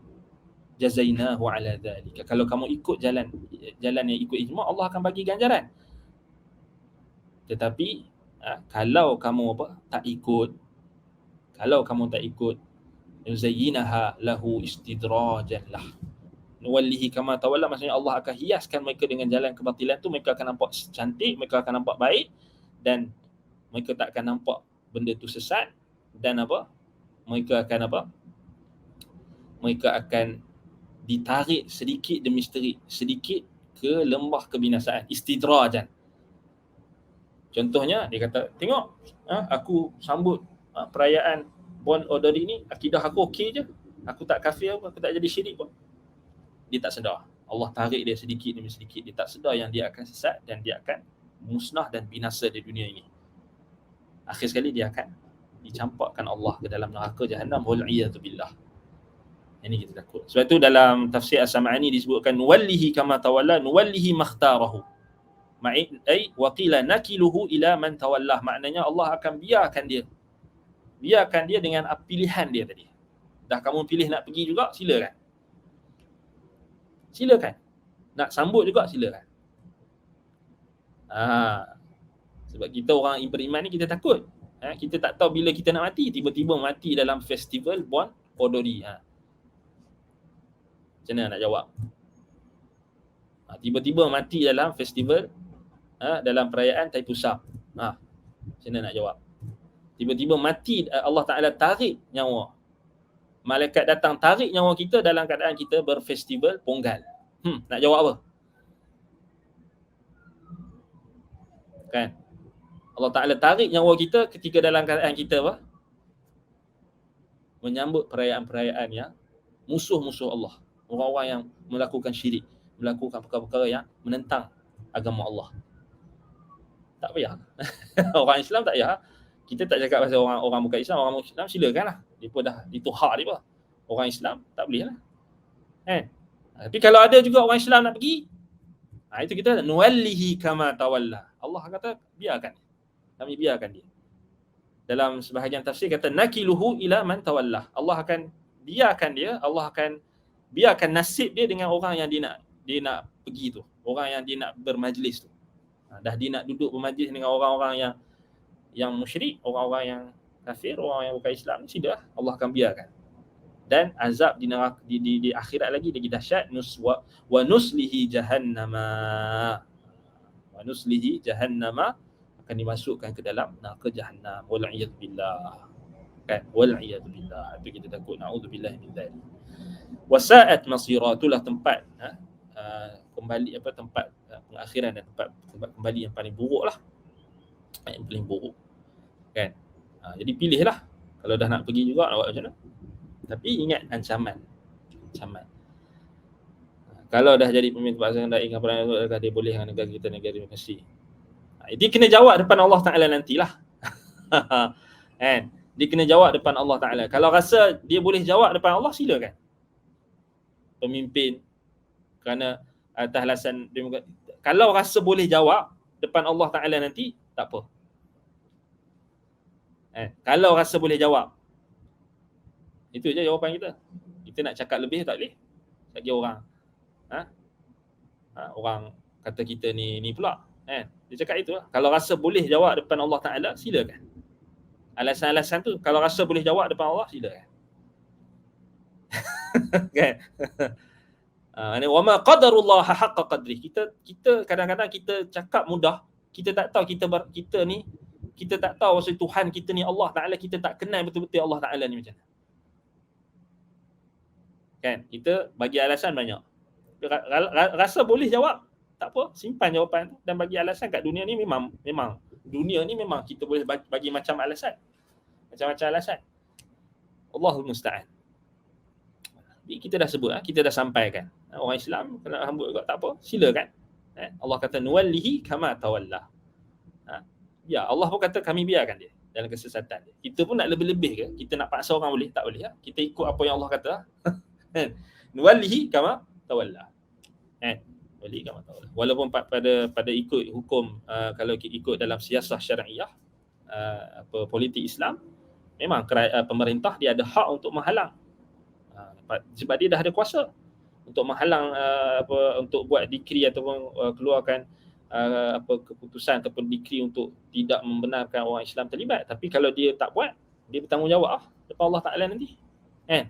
jazainahu ala dhalika. Kalau kamu ikut jalan yang ikut ijma', Allah akan bagi ganjaran. Tetapi Kalau kamu tak ikut, yuzayyinaha lahu istidrajan lah, nuwallihi kama tawalla, maksudnya Allah akan hiaskan mereka dengan jalan kebatilan tu. Mereka akan nampak cantik, mereka akan nampak baik, dan mereka tak akan nampak benda tu sesat, dan mereka akan ditarik sedikit demi sedikit ke lembah kebinasaan, istidrajan. Contohnya dia kata, tengok aku sambut perayaan Bon Odori ni, akidah aku okey je, aku tak kafir, aku tak jadi syirik pun. Dia tak sedar, Allah tarik dia sedikit demi sedikit. Dia tak sedar yang dia akan sesat dan dia akan musnah dan binasa di dunia ini. Akhir sekali dia akan dicampakkan Allah ke dalam neraka Jahannam, wal'iyadu billah. Ini kita takut. Sebab itu dalam tafsir As-Sam'ani disebutkan nuwallihi kama tawalla, nuwallihi makhtarahu. Waqila nakiluhu ila man tawallah. Maknanya Allah akan biarkan dia dengan pilihan dia tadi. Dah kamu pilih nak pergi juga, silakan. Nak sambut juga, silakan. Sebab kita orang beriman ni, kita takut. Kita tak tahu bila kita nak mati. Tiba-tiba mati dalam festival Bon Odori. Macam mana nak jawab? Tiba-tiba mati dalam festival, dalam perayaan Taipusam. Macam mana nak jawab? Tiba-tiba mati, Allah Ta'ala tarik nyawa. Malaikat datang tarik nyawa kita dalam keadaan kita berfestival Ponggal. Nak jawab apa? Kan? Allah Ta'ala tarik nyawa kita ketika dalam keadaan kita menyambut perayaan-perayaan yang musuh-musuh Allah. Orang-orang yang melakukan syirik, melakukan perkara-perkara yang menentang agama Allah. Tak payah. Orang Islam tak payah. Kita tak cakap pasal orang bukan Islam. Orang Islam silakanlah. Dia pun dah, itu hak dia. Orang Islam tak boleh lah. Tapi kalau ada juga orang Islam nak pergi, itu kita nuwallihi kama tawalla. Allah kata kami biarkan dia. Dalam sebahagian tafsir kata nakiluhu ila man tawalla. Allah akan biarkan dia, Allah akan biarkan nasib dia dengan orang yang dia nak pergi tu. Orang yang dia nak bermajlis tu. Dah dia nak duduk bermajlis dengan orang-orang yang musyrik, orang-orang yang kafir, orang yang bukan Islam, sudah Allah akan biarkan. Dan azab di neraka, di akhirat lagi dahsyat. Wa nuslihi jahannama akan dimasukkan ke dalam neraka Jahannam, wal'iyadu billah. Kan, wal'iyadu billah. Itu kita takut, na'udzubillah min dzalik. Wasa'at masira, itulah tempat kembali, tempat pengakhiran dan tempat kembali yang paling buruk lah. Yang paling buruk. Kan? Jadi pilihlah. Kalau dah nak pergi juga, nak buat macam mana? Tapi ingat ancaman. Kalau dah jadi pemimpin bangsa dan ingat perang, adakah dia boleh dengan negara kita, negara demokrasi? Dia kena jawab depan Allah Ta'ala nantilah. Kan? Dia kena jawab depan Allah Ta'ala. Kalau rasa dia boleh jawab depan Allah, silakan. Pemimpin kerana atas alasan demokrasi. Kalau rasa boleh jawab depan Allah Ta'ala nanti, tak apa. Kalau rasa boleh jawab, itu je jawapan kita. Kita nak cakap lebih tak boleh. Bagi orang orang kata kita ni pula, dia cakap itu lah. Kalau rasa boleh jawab depan Allah Ta'ala, silakan. Alasan-alasan tu, kalau rasa boleh jawab depan Allah, silakan. Kan? Wa ma qadarullah haqqa qadri. Kita kadang-kadang kita cakap mudah, kita tak tahu kita tak tahu maksud Tuhan kita ni Allah Ta'ala, kita tak kenal betul-betul Allah Ta'ala ni macam mana. Kan? Kita bagi alasan banyak. Rasa boleh jawab, tak apa, simpan jawapan tu dan bagi alasan. Kat dunia ni memang dunia ni memang kita boleh bagi macam alasan. Macam-macam alasan. Allahul musta'an. Kita dah sebut, kita dah sampaikan. Orang Islam kena sambut juga, tak apa, silakan. Allah kata nuwallihi kama tawalla. Ya, Allah pun kata kami biarkan dia dalam kesesatan dia. Kita pun nak lebih-lebih ke? Kita nak paksa orang boleh? Tak boleh. Kita ikut apa yang Allah kata. Nuwallihi kama tawalla. Nuwallihi kama tawalla. Walaupun pada ikut hukum, kalau ikut dalam siasah syariah, politik Islam, memang pemerintah dia ada hak untuk menghalang. Sebab dia dah ada kuasa untuk menghalang untuk buat dikri ataupun keluarkan keputusan ataupun dekri untuk tidak membenarkan orang Islam terlibat. Tapi kalau dia tak buat, dia bertanggungjawab depan Allah Taala nanti. Kan?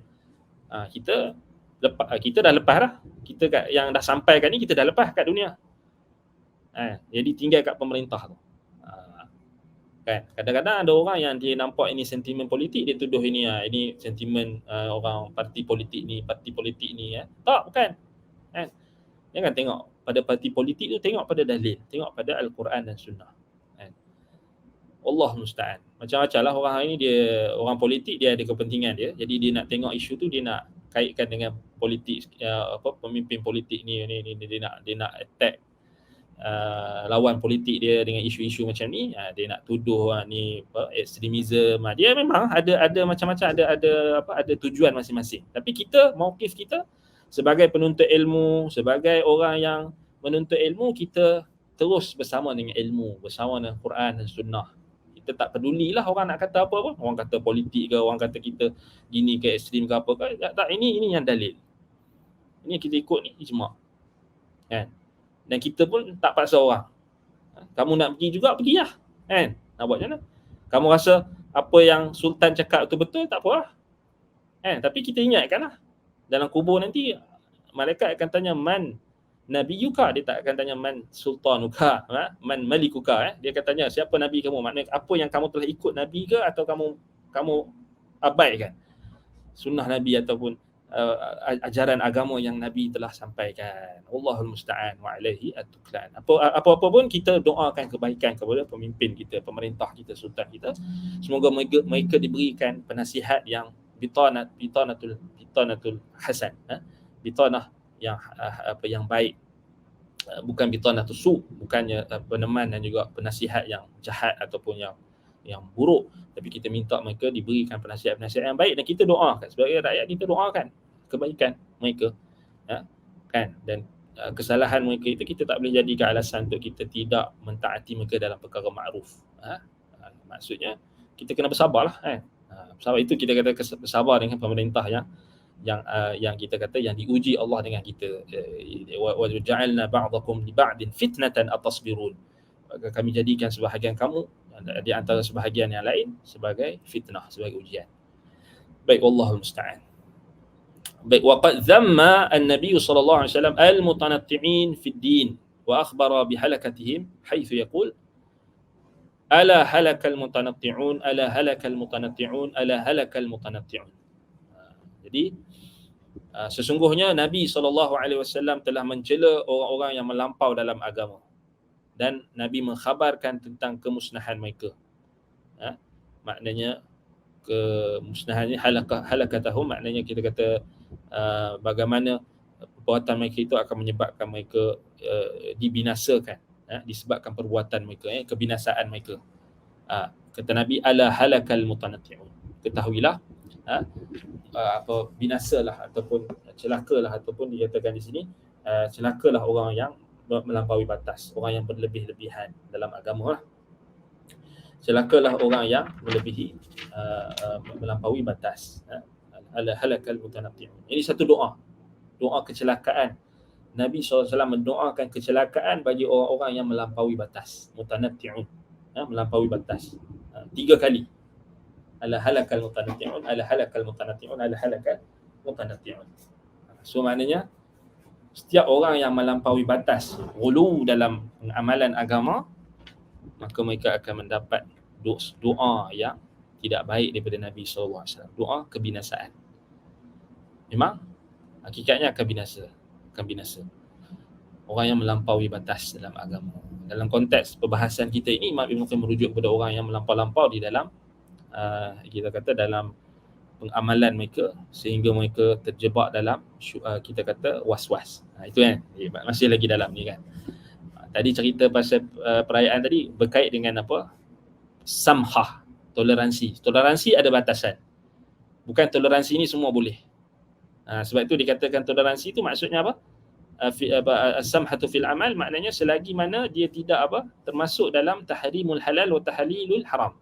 Kita dah lepas dah. Kita yang dah sampai kat ni, kita dah lepas kat dunia. Jadi tinggal kat pemerintah tu. Kan? Kadang-kadang ada orang yang dia nampak ini sentimen politik, dia tuduh ini sentimen orang parti politik ni Tak, bukan. Kan? Jangan tengok pada parti politik tu, tengok pada dalil, tengok pada Al-Quran dan Sunnah. Kan? Allah musta'an. Macam-macam lah orang ini, dia orang politik, dia ada kepentingan dia. Jadi dia nak tengok isu tu, dia nak kaitkan dengan politik, pemimpin politik ni dia nak attack lawan politik dia dengan isu-isu macam ni. Dia nak tuduh ni ekstremism. Dia memang ada macam-macam, ada tujuan masing-masing. Tapi kita, mauqif kita sebagai penuntut ilmu, sebagai orang yang menuntut ilmu, kita terus bersama dengan ilmu, bersama dengan Quran dan Sunnah. Kita tak pedulilah orang nak kata apa-apa. Orang kata politik ke, orang kata kita gini ke, ekstrim ke apa ke. Tak, ini yang dalil. Ini kita ikut ni ijma'. Kan? Dan kita pun tak paksa orang. Kamu nak pergi juga, pergilah. Kan? Nak buat macam mana? Kamu rasa apa yang Sultan cakap itu betul, tak apalah. Kan? Tapi kita ingatkanlah. Dalam kubur nanti, malaikat akan tanya, man nabiyuka? Dia tak akan tanya man sultanuka, man malikuka. Dia akan tanya, siapa nabi kamu? Maknanya apa yang kamu telah ikut nabi ke, atau kamu abaikan sunnah nabi ataupun ajaran agama yang Nabi telah sampaikan. Allahul musta'an wa alaihi at-tuklan. Apa-apa pun kita doakan kebaikan kepada pemimpin kita, pemerintah kita, sultan kita. Semoga mereka diberikan penasihat yang bitanatul hasan, bitanah yang baik, bukan bitanatul su, bukannya peneman dan juga penasihat yang jahat ataupun yang buruk. Tapi kita minta mereka diberikan penasihat-penasihat yang baik, dan kita doakan sebagai rakyat, kita doakan kebaikan mereka, kan? Dan kesalahan mereka itu kita tak boleh jadikan alasan untuk kita tidak mentaati mereka dalam perkara makruf. Maksudnya kita kena bersabarlah, kan? Bersabar itu kita kata bersabar dengan pemerintah yang kita kata yang diuji Allah dengan kita. Wa ja'alna ba'dakum li ba'din fitnatan atasbirun. Kami jadikan sebahagian kamu di antara sebahagian yang lain sebagai fitnah, sebagai ujian. Baik, wallahul musta'an. Baik, waqad dhamma an-nabiy sallallahu alaihi wasallam al-mutanatti'in fi ad-din wa akhbara bi halakatihim haitsu yaqul ala halakal mutanatti'un ala halakal mutanatti'un ala halakal mutanatti'un. Jadi sesungguhnya Nabi sallallahu alaihi wasallam telah mencela orang-orang yang melampau dalam agama, dan Nabi mengkhabarkan tentang kemusnahan mereka. Maknanya kemusnahan ni halakatahum, maknanya kita kata bagaimana perbuatan mereka itu akan menyebabkan mereka dibinasakan, disebabkan perbuatan mereka, kebinasaan mereka. Kata Nabi, ala halakal mutanatti'un. Ketahuilah binasalah ataupun celakalah, ataupun dikatakan di sini celakalah orang yang melampaui batas, orang yang berlebih-lebihan dalam agama lah. Celakalah orang yang melebihi melampaui batas. Ala halakal mutanatti'un. Ini satu doa kecelakaan. Nabi SAW mendoakan kecelakaan bagi orang-orang yang melampaui batas, mutanatti'un, melampaui batas 3 kali. Ala halakal mutanatti'un, ala halakal mutanatti'un, ala halakal mutanatti'un. So maknanya setiap orang yang melampaui batas, ghulu dalam amalan agama, maka mereka akan mendapat doa yang tidak baik daripada Nabi SAW. Doa kebinasaan. Memang hakikatnya akan binasa. Orang yang melampaui batas dalam agama. Dalam konteks perbahasan kita ini, Imam Ibn Qayyim merujuk kepada orang yang melampau-lampau di dalam kita kata dalam pengamalan mereka, sehingga mereka terjebak dalam kita kata was-was. Itu kan, masih lagi dalam ni kan. Tadi cerita pasal perayaan tadi berkait dengan apa? Samhah, toleransi. Toleransi ada batasan. Bukan toleransi ni semua boleh. Sebab itu dikatakan toleransi itu maksudnya apa? As-samhatu fil amal, maknanya selagi mana dia tidak termasuk dalam tahrimul halal wa tahlilul haram.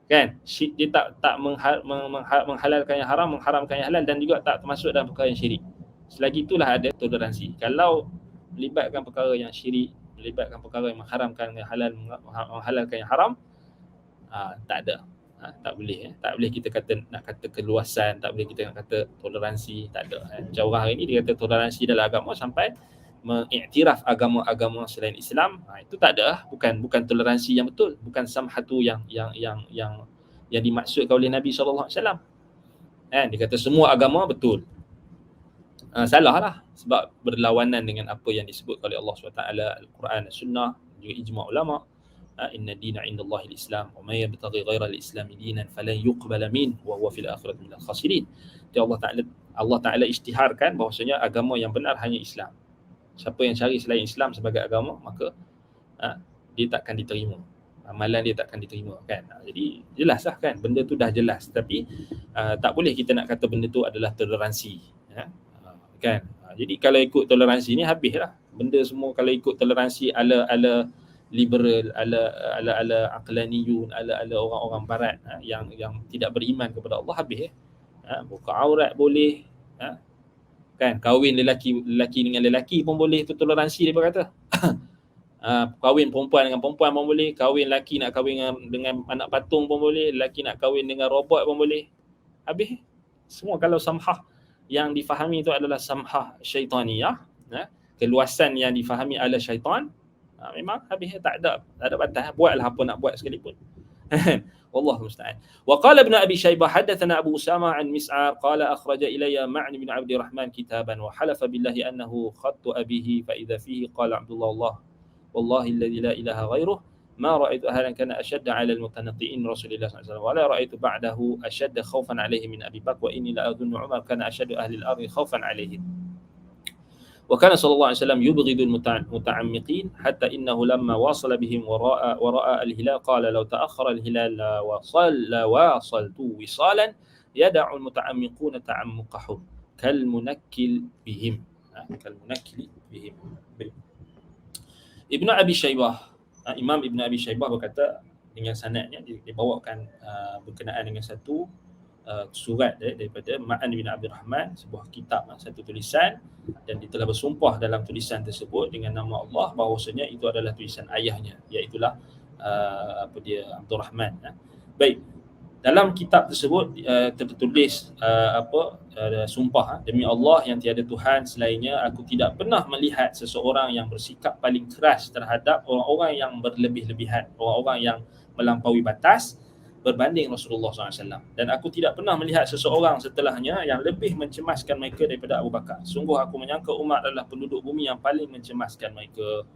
Kan? Dia tak menghalalkan yang haram, mengharamkan yang halal, dan juga tak termasuk dalam perkara yang syirik. Selagi itulah ada toleransi. Kalau melibatkan perkara yang syirik, melibatkan perkara yang mengharamkan yang halal, menghalalkan yang haram, tak ada. Tak boleh. Tak boleh kita nak kata keluasan, tak boleh kita nak kata toleransi, tak ada. Macam orang hari ni dia kata toleransi dalam agama sampai mengiktiraf agama-agama selain Islam, itu tak ada. Bukan toleransi yang betul, bukan samhatu yang dimaksudkan oleh Nabi SAW. Dia kata semua agama betul. Salah lah, sebab berlawanan dengan apa yang disebut oleh Allah SWT, Al-Quran, Sunnah, juga ijma' ulama. Inna dina indallahi al-Islam wa may yabtaghi ghayra al-Islam dinan falan yuqbala min wa huwa fil akhirati minal khasirin. Allah Taala isytiharkan bahwasanya agama yang benar hanya Islam. Siapa yang cari selain Islam sebagai agama, maka dia takkan diterima. Amalan dia takkan diterima, kan. Jadi jelaslah, kan, benda tu dah jelas, tapi tak boleh kita nak kata benda tu adalah toleransi, kan. Jadi kalau ikut toleransi ni habislah. Benda semua kalau ikut toleransi ala liberal, ala aqlaniyun, ala orang-orang barat yang tidak beriman kepada Allah, habis. Buka aurat boleh, kan, kahwin lelaki dengan lelaki pun boleh, itu toleransi dia berkata. Kahwin perempuan dengan perempuan pun boleh, kahwin lelaki nak kahwin dengan anak patung pun boleh, lelaki nak kahwin dengan robot pun boleh. Habis. Semua kalau samhah yang difahami itu adalah samhah syaitaniyah, keluasan yang difahami ala syaitan, memang habis, tak ada batas. Buatlah apa nak buat sekalipun. Wallahu musta'an. Wa qala ibn Abi Shaybah hadatsana Abu Usama an Mis'ar qala akhraja ilayya Ma'ni bin Abdi Rahman kitaban wa halafa billahi annahu khattu abihi fa idza fihi qala Abdullah wallahi alladhi la ilaha ghairuh ma ra'aytu ahadan kana ashadda 'ala al-mutanatti'in Rasulillah sallallahu alaihi wasallam wa la ra'aytu ba'dahu ashadda khawfan 'alayhi min Abi Bakr wa inni la adhunnu Umar kana ashaddu ahli al-ardi khawfan 'alayhi. وكان صلى الله عليه وسلم يبغض المتعمقين حتى إنه لما واصل بهم ورأى الهلال قال لو تأخر الهلال لواصلت وصالا يدع المتعمقون تعمقهم كالمنكل بهم. Ibn Abi Shaybah, Imam Ibn Abi Shaybah berkata dengan sanadnya, dibawakan berkenaan dengan satu surat daripada Ma'an bin Abdul Rahman, sebuah kitab, satu tulisan, dan dia telah bersumpah dalam tulisan tersebut dengan nama Allah bahawasanya itu adalah tulisan ayahnya, iaitulah Abdul Rahman. Baik, dalam kitab tersebut tertulis sumpah, demi Allah yang tiada Tuhan selainnya, aku tidak pernah melihat seseorang yang bersikap paling keras terhadap orang-orang yang berlebih-lebihan, orang-orang yang melampaui batas berbanding Rasulullah SAW. Dan aku tidak pernah melihat seseorang setelahnya yang lebih mencemaskan mereka daripada Abu Bakar. Sungguh aku menyangka Umar adalah penduduk bumi yang paling mencemaskan mereka.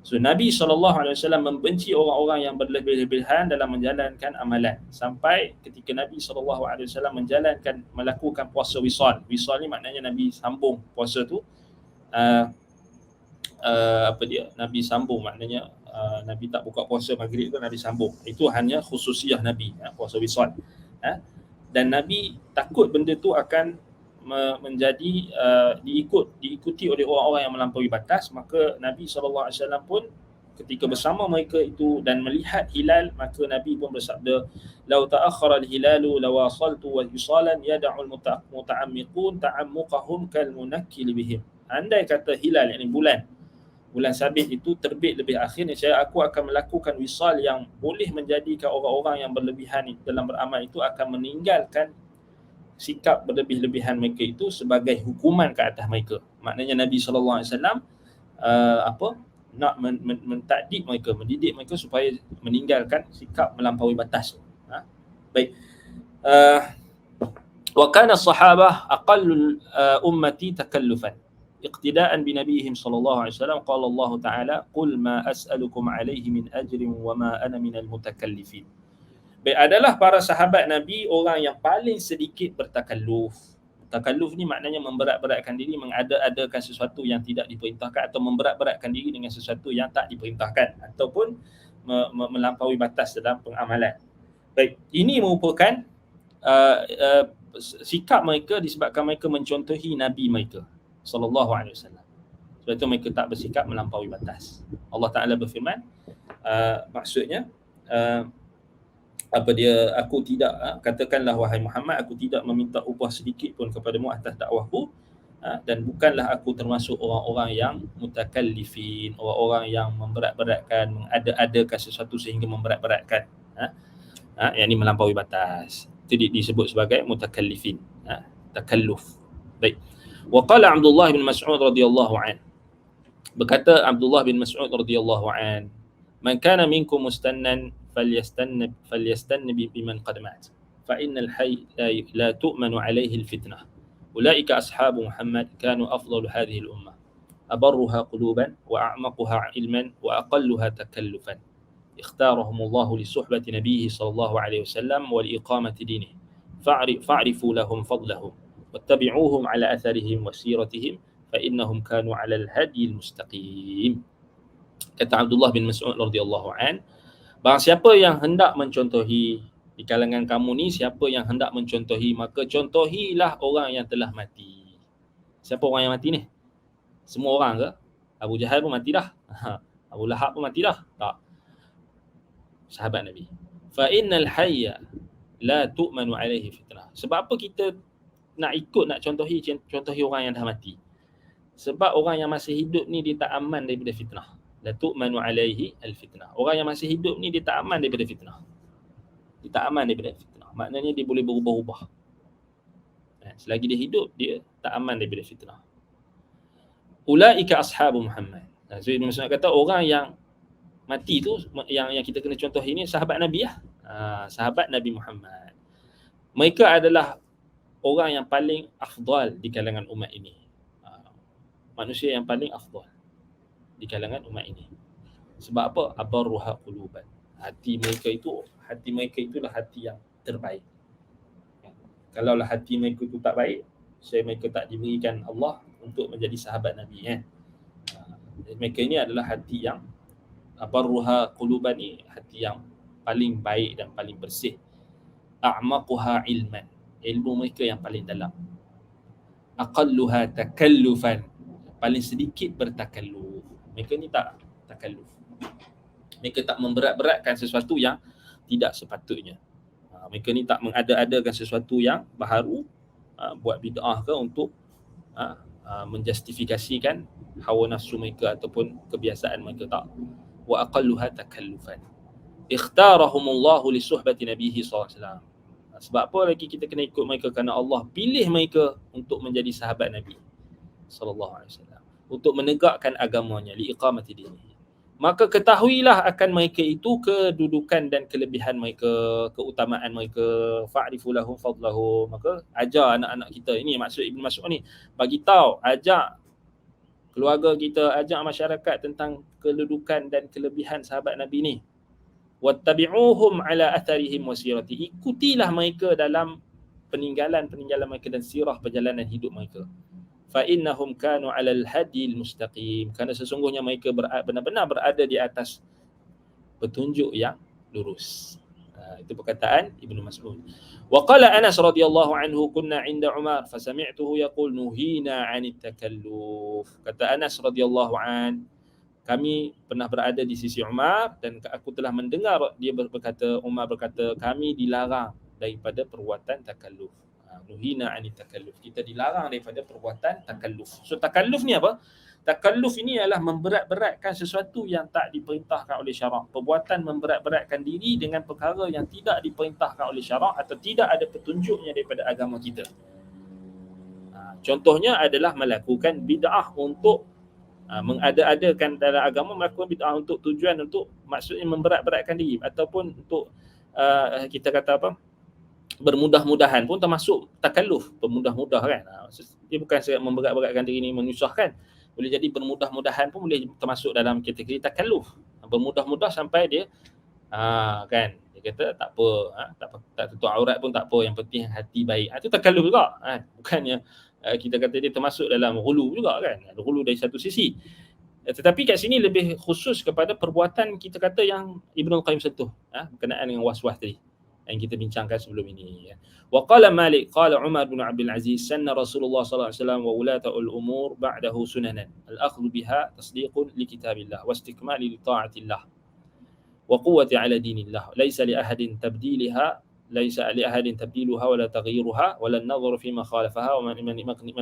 So Nabi SAW membenci orang-orang yang berlebih-lebihan dalam menjalankan amalan. Sampai ketika Nabi SAW melakukan puasa wisal. Wisal ni maknanya Nabi sambung puasa tu. Nabi sambung, maknanya Nabi tak buka puasa maghrib tu, Nabi sambung. Itu hanya khususiyah Nabi, puasa wisal. Dan Nabi takut benda tu akan menjadi diikuti oleh orang-orang yang melampaui batas. Maka Nabi SAW pun ketika bersama mereka itu dan melihat hilal, maka Nabi pun bersabda, "Lau ta'akhkhara al-hilalu lawasaltu wa yusalan yad'u al-muta'ammiqun ta'ammuqahum kal munakkil bihim." Andai kata hilal, yakni bulan sabit itu terbit lebih akhir, saya aku akan melakukan wisal yang boleh menjadikan orang-orang yang berlebihan dalam beramal itu akan meninggalkan sikap berlebih-lebihan mereka itu sebagai hukuman ke atas mereka. Maknanya Nabi SAW nak mentakdik mereka, mendidik mereka supaya meninggalkan sikap melampaui batas. Baik. Wa kana as-sahabah aqallul ummati takallufan iqtida'an bi nabiyihim sallallahu alaihi wasallam. Qala Allah Ta'ala, "Qul ma as'alukum alaihi min ajrin wa ma ana minal mutakallifin." Baik, adalah para sahabat Nabi orang yang paling sedikit bertakalluf. Takalluf ni maknanya memberat-beratkan diri, mengada-adakan sesuatu yang tidak diperintahkan, atau memberat-beratkan diri dengan sesuatu yang tak diperintahkan, ataupun melampaui batas dalam pengamalan. Baik, ini merupakan sikap mereka disebabkan mereka mencontohi Nabi mereka sallallahu alaihi wasallam. Sebab itu mereka tak bersikap melampaui batas. Allah Taala berfirman, maksudnya aku tidak, katakanlah wahai Muhammad, aku tidak meminta upah sedikit pun kepadamu atas dakwahku, dan bukanlah aku termasuk orang-orang yang mutakallifin, orang-orang yang memberat-beratkan, mengada-adakan sesuatu sehingga memberat-beratkan. Yang ini melampaui batas. Itu disebut sebagai mutakallifin, takalluf. Baik. Wa qala Abdullah bin Mas'ud radhiyallahu an. Berkata Abdullah bin Mas'ud radhiyallahu an, "Man kana minkum mustannan falyastanni biman qad mat. Fa innal hayy la tu'manu alayhi al-fitnah. أولئك أصحاب محمد كانوا أفضل هذه الأمة أبرها قلوبا وأعمقها علما وأقلها تكلفا اختارهم الله لصحبة نبيه صلى الله عليه وسلم ولإقامة دينه فاعرفوا لهم فضلهم واتبعوهم على أثرهم وسيرتهم فإنهم كانوا على الهدي المستقيم." Kata Abdullah bin Mas'ud radhiyallahu an, barang siapa yang hendak mencontohi di kalangan kamu ni, siapa yang hendak mencontohi, maka contohilah orang yang telah mati. Siapa orang yang mati ni? Semua orang ke? Abu Jahal pun mati dah. Abu Lahab pun mati dah. Tak. Sahabat Nabi. Fa innal hayya la tu'manu alaihi fitnah. Sebab apa kita nak contohi orang yang dah mati? Sebab orang yang masih hidup ni dia tak aman daripada fitnah. La tu'manu alaihi al-fitnah. Orang yang masih hidup ni dia tak aman daripada fitnah. Dia tak aman daripada fitnah. Maknanya dia boleh berubah-ubah. Selagi dia hidup, dia tak aman daripada fitnah. Ulaika ashabu Muhammad. So Ibn Mas'ud kata orang yang mati tu, yang kita kena contoh ini sahabat Nabi lah. Sahabat Nabi Muhammad. Mereka adalah orang yang paling afdal di kalangan umat ini. Manusia yang paling afdal di kalangan umat ini. Sebab apa? Abarruha quluban. Hati mereka itulah hati yang terbaik. Kalaulah hati mereka itu tak baik, mereka tak diberikan Allah untuk menjadi sahabat Nabi. Mereka ini adalah hati yang abarruha quluban, ni hati yang paling baik dan paling bersih. A'maquha ilman, ilmu mereka yang paling dalam. Aqalluha takallufan, paling sedikit bertakalluf. Mereka ni tak takalluf. Mereka tak memberat-beratkan sesuatu yang tidak sepatutnya. Mereka ni tak mengada-adakan sesuatu yang baharu, buat bid'ah ke untuk menjustifikasikan hawa nafsu mereka ataupun kebiasaan mereka, tak. Wa aqalluha takallufan. Ikhtarahumullahu li suhbati nabihi sallallahu alaihi wasallam. Sebab apa lagi kita kena ikut mereka? Kerana Allah pilih mereka untuk menjadi sahabat Nabi sallallahu alaihi wasallam, untuk menegakkan agamanya, li iqamati dinihi. Maka ketahuilah akan mereka itu kedudukan dan kelebihan mereka, keutamaan mereka. Fa'rifu lahum fadlahum. Maka ajar anak-anak kita. Ini maksud Ibn Mas'ud ni. Bagi tahu, ajak keluarga kita, ajak masyarakat tentang kedudukan dan kelebihan sahabat Nabi ni. Wattabi'uhum ala atharihim wa sirati. Ikutilah mereka dalam peninggalan mereka dan sirah perjalanan hidup mereka. Fa innahum kanu 'alal hadil mustaqim, kerana sesungguhnya mereka benar-benar berada di atas petunjuk yang lurus. Itu perkataan Ibnu Mas'ud. Wa qala Anas radhiyallahu anhu, kunna 'inda Umar fa sami'tuhu yaqul nuhina 'anit takalluf. Kata Anas radhiyallahu an, kami pernah berada di sisi Umar dan aku telah mendengar dia berkata, Umar berkata, kami dilarang daripada perbuatan takalluf. Nuhina anit takalluf. Kita dilarang daripada perbuatan takalluf. So takalluf ni apa? Takalluf ini adalah memberat-beratkan sesuatu yang tak diperintahkan oleh syarak. Perbuatan memberat-beratkan diri dengan perkara yang tidak diperintahkan oleh syarak atau tidak ada petunjuknya daripada agama kita. Contohnya adalah melakukan bid'ah untuk mengada-adakan dalam agama, melakukan bid'ah untuk tujuan untuk maksudnya memberat-beratkan diri ataupun untuk kita kata apa? Bermudah-mudahan pun termasuk takalluf, bermudah-mudah kan. Dia bukan sekedar memberat-beratkan diri ni menyusahkan. Boleh jadi bermudah-mudahan pun boleh termasuk dalam kategori takalluf. Bermudah-mudah sampai dia kan, dia kata tak apa, tak tutup aurat pun tak apa, yang penting hati baik. Itu takalluf juga kan. Bukannya kita kata dia termasuk dalam ghulu juga kan. Ghulu dari satu sisi. Tetapi kat sini lebih khusus kepada perbuatan kita kata yang Ibnu Qayyim sentuh, berkenaan dengan was-was tadi yang kita bincangkan sebelum ini. Wa qala Malik qala Umar bin Abdul Aziz sanna Rasulullah sallallahu alaihi wasallam wa ulatul umur ba'dahu sunanan al-akhdhu biha tasdiqun li kitabillah wa istikmali li ta'atillah wa quwwati ala dinillah laysa li ahadin tabdilha laisa li ahadin tabdiluha wala taghyiruha wala an-nadharu fima khalafaha wa man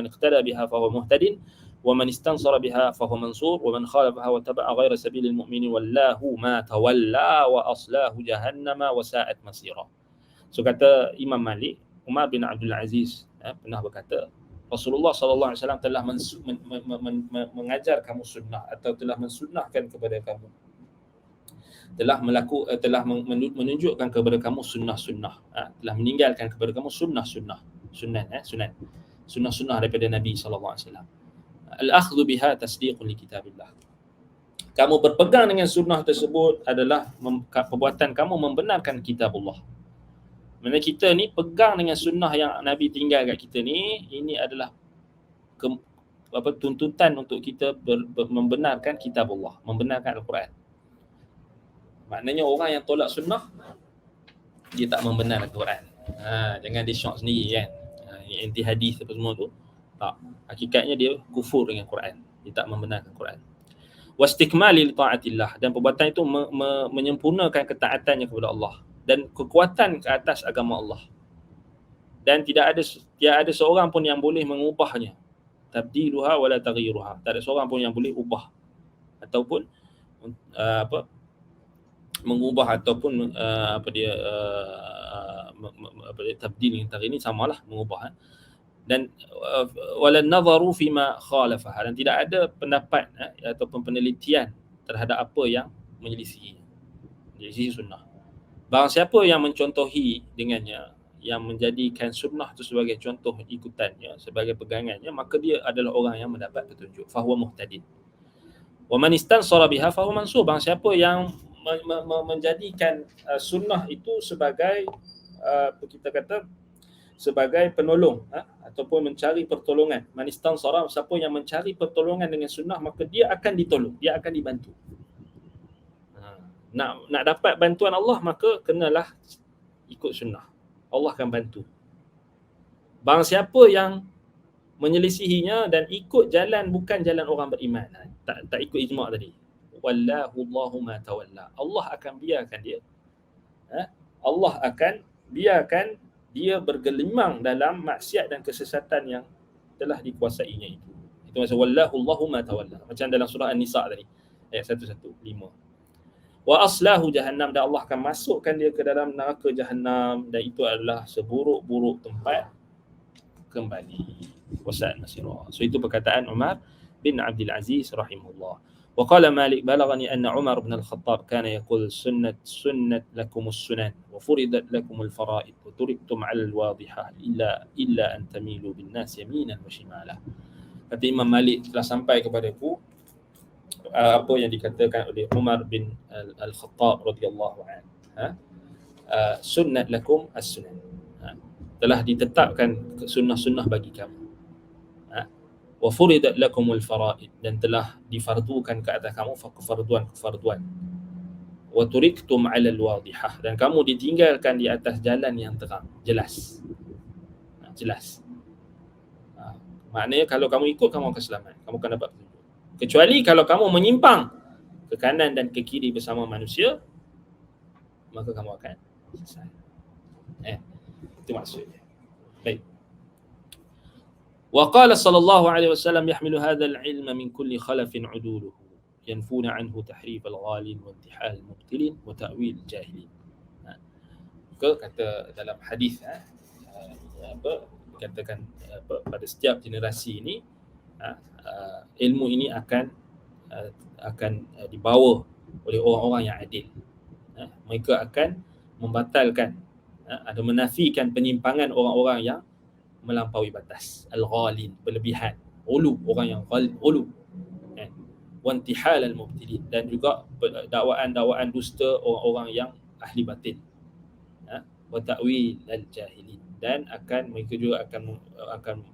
iqtada biha fa huwa muhtadin wa man istansara biha fa huwa mansur wa man khalafaha wa taba'a ghayra sabilil mu'minin wallahu ma tawalla wa aslahu jahannama wa sa'at masira. So kata Imam Malik, Umar bin Abdul Aziz pernah berkata, Rasulullah sallallahu alaihi wasallam telah mengajar kamu sunnah atau telah mensunnahkan kepada kamu, telah menunjukkan kepada kamu sunnah-sunnah, telah meninggalkan kepada kamu sunnah-sunnah, sunnah daripada Nabi sallallahu alaihi wasallam. Al-akhdhu biha tasdiqun li kitabillah. Kamu berpegang dengan sunnah tersebut adalah perbuatan kamu membenarkan kitabullah. Maksudnya kita ni pegang dengan sunnah yang Nabi tinggal kat kita ni, ini adalah tuntutan untuk kita membenarkan kitabullah, membenarkan Al-Quran. Maknanya orang yang tolak sunnah, dia tak membenarkan Al-Quran. Jangan dia syok sendiri kan. Anti hadis apa semua tu. Tak. Hakikatnya dia kufur dengan Quran. Dia tak membenarkan Quran. Wastikmali li ta'atillah, dan perbuatan itu menyempurnakan ketaatannya kepada Allah dan kekuatan ke atas agama Allah. Dan tidak ada seorang pun yang boleh mengubahnya. Tabdiluha wala taghyiruha. Tak ada seorang pun yang boleh ubah ataupun mengubah ataupun tabdil yang tadi ini samalah mengubah. Dan wala nadharu fima khalafaha, dan tidak ada pendapat ataupun penelitian terhadap apa yang menyelisihi sunnah. Barang siapa yang mencontohi dengannya, yang menjadikan sunnah itu sebagai contoh ikutannya, sebagai pegangannya, maka dia adalah orang yang mendapat petunjuk. Fahuwa muhtadin. Wa man istansara biha fahuwa mansur. Barang siapa yang menjadikan sunnah itu sebagai kita kata sebagai penolong ataupun mencari pertolongan. Man istansara, siapa yang mencari pertolongan dengan sunnah, maka dia akan ditolong, dia akan dibantu. Nak dapat bantuan Allah, maka kenalah ikut sunnah. Allah akan bantu. Barang siapa yang menyelisihinya dan ikut jalan bukan jalan orang beriman, tak ikut ijma' tadi, wallahu Allahu ma tawalla, Allah akan biarkan dia Allah akan biarkan dia bergelimang dalam maksiat dan kesesatan yang telah dikuasainya itu. Itu maksud wallahu Allahu ma tawalla, macam dalam surah An-Nisa tadi ayat 115. Wa aslahu jahannam, dan Allah akan masukkan dia ke dalam neraka jahannam, dan itu adalah seburuk-buruk tempat kembali. Wasa'at masira. So itu perkataan Umar bin Abdul Aziz rahimahullah. Wa qala Malik balagani anna Umar bin Al-Khattab kana yaqul sunnat lakumus sunan wa furidat lakumul fara'id wa turiktum 'ala al-wadihah illa an tamilu bin nas yaminan wa shimalah. Kata Imam Malik telah sampai kepadaku apa yang dikatakan oleh Umar bin Al-Khattab radhiyallahu anhu. Sunnat lakum as-sunan. Telah ditetapkan sunnah-sunnah bagi kamu. Wa furidat lakumul fara'id, dan telah difardukan ke atas kamu kefarduan. Wa turiktum 'ala al-wadihah, dan kamu ditinggalkan di atas jalan yang terang, jelas. Maknanya kalau kamu ikut, kamu akan selamat, kamu akan dapat petunjuk. Kecuali kalau kamu menyimpang ke kanan dan ke kiri bersama manusia, maka kamu akan sesat. Itu maksudnya. Baik. Wa qala sallallahu alaihi wasallam yahmilu hadzal ilma min kulli khalafin uduluhu yanfuna anhu tahrif al-ghalin wa intihal al-mubtilin wa ta'wil al-jahilin. Kata dalam hadis dikatakan pada setiap generasi ini ilmu ini akan dibawa oleh orang-orang yang adil. Mereka akan membatalkan atau menafikan penyimpangan orang-orang yang melampaui batas, al-ghalin, berlebihan, orang yang ulu, wantihal al-mubtilin, dan juga dakwaan dusta orang-orang yang ahli batin, wa ta'wil al-jahilin, dan mereka juga akan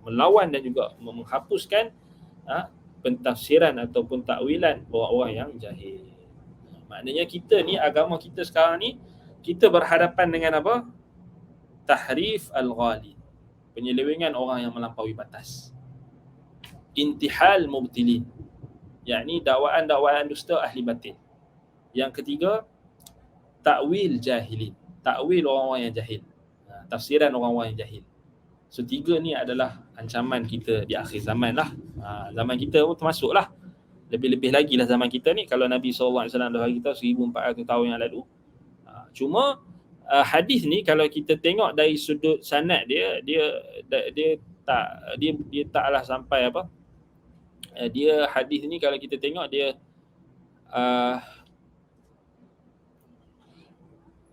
melawan dan juga menghapuskan pentafsiran ataupun takwilan orang-orang yang jahil. Maknanya kita ni, agama kita sekarang ni, kita berhadapan dengan apa? Tahrif al-ghalin, penyelewengan orang yang melampaui batas. Intihal mubtilin, yakni dakwaan dusta ahli batin. Yang ketiga, ta'wil jahilin, takwil orang-orang yang jahil, tafsiran orang-orang yang jahil. So 3 ni adalah ancaman kita di akhir zaman lah. Zaman kita pun termasuklah. Lebih-lebih lagi lah zaman kita ni. Kalau Nabi SAW dah bagi kita 1400 tahun yang lalu. Cuma hadis ni kalau kita tengok dari sudut sanad dia taklah sampai apa. Dia hadis ni kalau kita tengok dia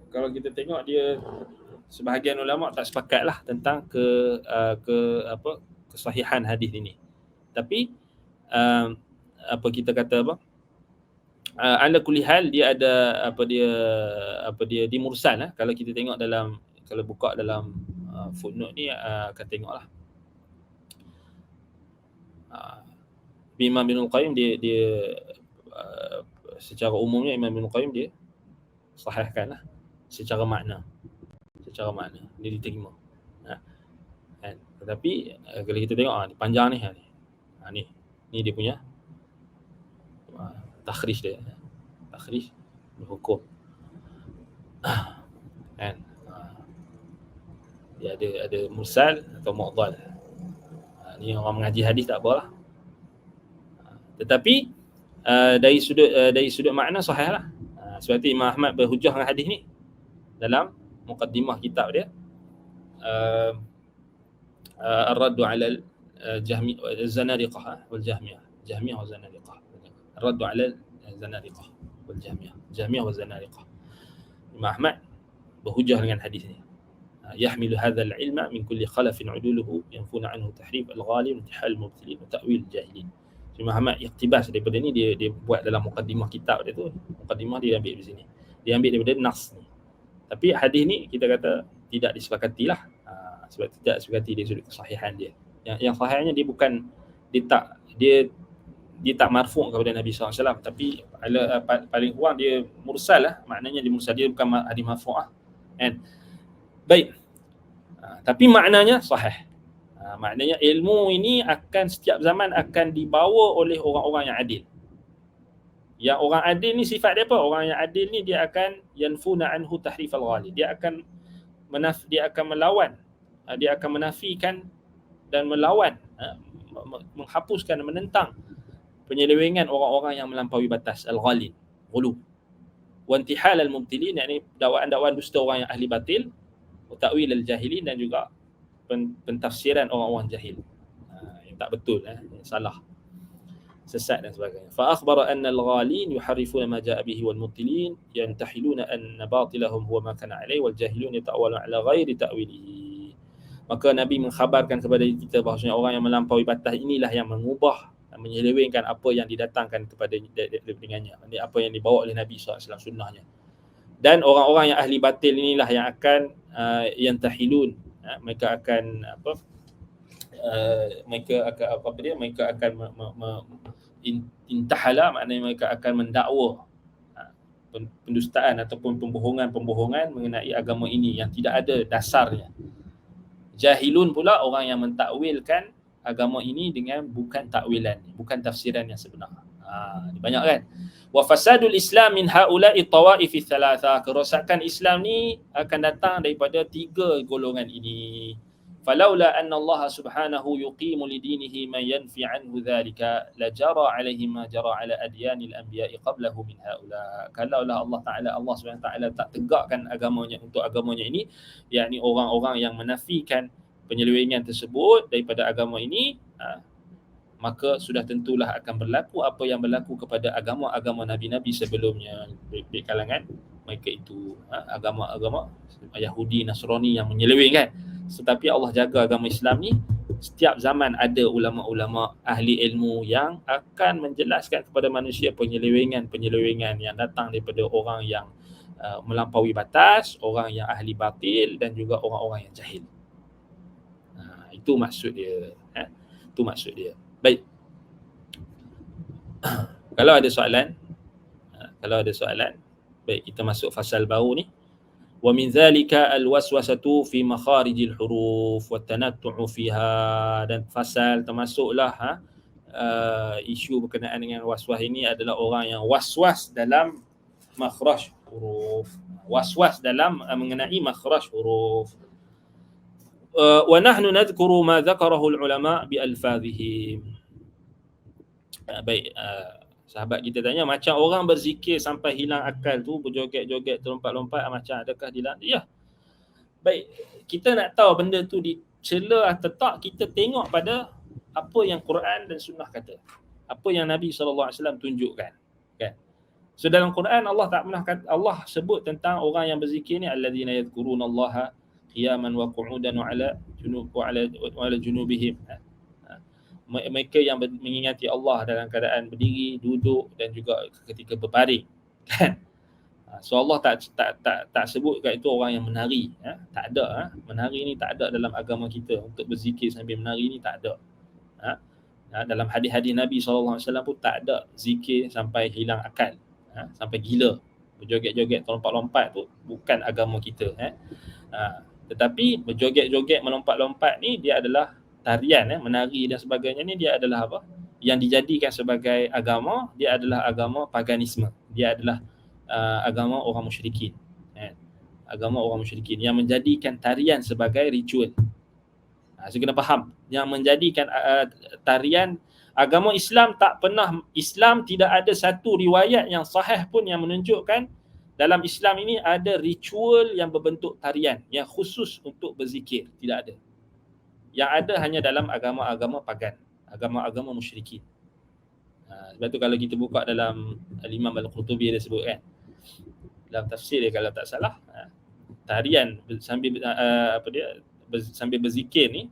kalau kita tengok dia, sebahagian ulama tak sepakatlah tentang kesahihan hadis ini. Tapi apa kita kata apa? Ala kulli hal dia ada dia di mursal lah. Kalau kita tengok dalam, kalau buka dalam footnote ni akan tengoklah. Imam Ibnul Qayyim dia secara umumnya Imam Ibnul Qayyim dia sahihkanlah secara makna dia diterima. Kan? Tetapi kalau kita tengok ni panjang ni ni dia punya takhrij dia. Takhrij hukum. Kan? Dia ada mursal atau mu'dhal. Ni orang mengaji hadis tak apalah. Tetapi dari sudut makna sahihlah. Sebab tu Imam Ahmad berhujah dengan hadis ni dalam muqaddimah kitab dia, Ar-Raddu 'ala al-Jahmi wal-Zanadiqah wal Jahmiyah wal Zanadiqah. Ar-Raddu 'ala al-Zanadiqah wal Jahmiyah wal Zanadiqah. Imam Ahmad berhujah dengan hadis ni. Yahmilu hadha al-ilma min kulli khalafin 'uduluhu yanfuna 'anhu tahrif al-ghalib intihal al-mubtilin wa ta'wil al-jahilin. Imam Ahmad iktibas daripada ni, dia buat dalam muqaddimah kitab dia tu. Muqaddimah dia ambil di sini. Dia ambil daripada nas ni. Tapi hadis ni kita kata tidak disepakati lah. Sebab tidak disepakati dari sudut kesahihan dia. Yang sahihnya dia bukan, dia tak marfu' kepada Nabi SAW. Tapi paling kurang dia mursal lah. Maknanya dia mursal, dia bukan hadis marfu' lah. Kan? Baik. Tapi maknanya sahih. Maknanya ilmu ini akan setiap zaman akan dibawa oleh orang-orang yang adil. Yang orang adil ni sifat dia apa? Orang yang adil ni dia akan yanfuna anhu tahrif al-ghali. Dia akan melawan, dia akan menafikan dan melawan, menghapuskan, menentang penyelewengan orang-orang yang melampaui batas, al-ghali, ghulu. Wa intihal al-mubtilin, yakni dakwaan-dakwaan dusta orang yang ahli batil, wa ta'wil al-jahilin, dan juga pentafsiran orang-orang jahil yang tak betul, yang salah, sesat dan sebagainya. Fa akhbara anna al-ghalin yuharrifuna ma jaa bihi wal mubtilin yantahiluna anna batilahum huwa ma kana alayhi wal jahilun yata'awwaluna ala ghairi ta'wilihi. Maka Nabi mengkhabarkan kepada kita bahawasanya orang yang melampaui batas inilah yang mengubah, menyelewengkan apa yang didatangkan kepada dengannya, apa yang dibawa oleh Nabi SAW, sunnahnya. Dan orang-orang yang ahli batil inilah yang akan yantahilun, mereka akan mereka akan intahala, maknanya mereka akan mendakwa pendustaan ataupun pembohongan mengenai agama ini yang tidak ada dasarnya. Jahilun pula orang yang mentakwilkan agama ini dengan bukan takwilan, bukan tafsiran yang sebenar. Banyak kan? Wa fasadul Islam min haula'i tawaif thalatha. Kerosakan Islam ni akan datang daripada 3 golongan ini. Falaula anna Allah subhanahu yuqimu lidinihi man yanfi anhu dhalika lajara alaihi ma jara ala adyanil anbiya'i qablahu min haula. Kalaulah Allah Subhanahu taala tak tegakkan agamanya untuk agamanya ini, yakni orang-orang yang menafikan penyelewengan tersebut daripada agama ini, maka sudah tentulah akan berlaku apa yang berlaku kepada agama-agama nabi-nabi sebelumnya di kalangan mereka itu, agama-agama Yahudi, Nasrani yang menyelewengkan. Tetapi Allah jaga agama Islam ni, setiap zaman ada ulama-ulama ahli ilmu yang akan menjelaskan kepada manusia penyelewengan yang datang daripada orang yang melampaui batas, orang yang ahli batil, dan juga orang-orang yang jahil. Itu maksud dia. Itu maksud dia. Baik. Kalau ada soalan, baik, kita masuk fasal baru ni. Wa min zalika al-waswasatu fi makharijil huruf wa tanattu'u fiha. Dan fasal termasuklah isu berkenaan dengan waswas ini adalah orang yang waswas dalam makhraj huruf. was-was dalam mengenai makhraj huruf. Wa nahnu nadhkuru ma dzakarahu al-ulama bi alfadhihim. Baik, sahabat kita tanya, macam orang berzikir sampai hilang akal tu, berjoget-joget, terlompat-lompat, macam adakah dilarang? Ya. Baik, kita nak tahu benda tu dicela atau tak, kita tengok pada apa yang Quran dan Sunnah kata. Apa yang Nabi SAW tunjukkan. Kan? So dalam Quran Allah tak pernah kata, Allah sebut tentang orang yang berzikir ni alladzina yadhkurunallaha qiyaman wa qu'udan wa ala junubihim. Mereka yang mengingati Allah dalam keadaan berdiri, duduk dan juga ketika berbaring. Kan? So Allah tak sebut kat itu orang yang menari. Tak ada. Menari ni tak ada dalam agama kita. Untuk berzikir sambil menari ni tak ada. Dalam hadis-hadis Nabi SAW pun tak ada zikir sampai hilang akal, sampai gila, berjoget-joget, melompat-lompat tu bukan agama kita. Tetapi berjoget-joget, melompat-lompat ni dia adalah tarian, menari dan sebagainya ni dia adalah apa? Yang dijadikan sebagai agama, dia adalah agama paganisme. Dia adalah agama orang musyrikin. Agama orang musyrikin yang menjadikan tarian sebagai ritual. So kena faham, yang menjadikan tarian, agama Islam tak pernah, Islam tidak ada satu riwayat yang sahih pun yang menunjukkan dalam Islam ini ada ritual yang berbentuk tarian yang khusus untuk berzikir. Tidak ada. Yang ada hanya dalam agama-agama pagan, agama-agama musyrikin. Sebab tu kalau kita buka dalam Imam Al-Qurtubi dia sebut kan, dalam tafsir dia kalau tak salah, tarian sambil sambil berzikir ni,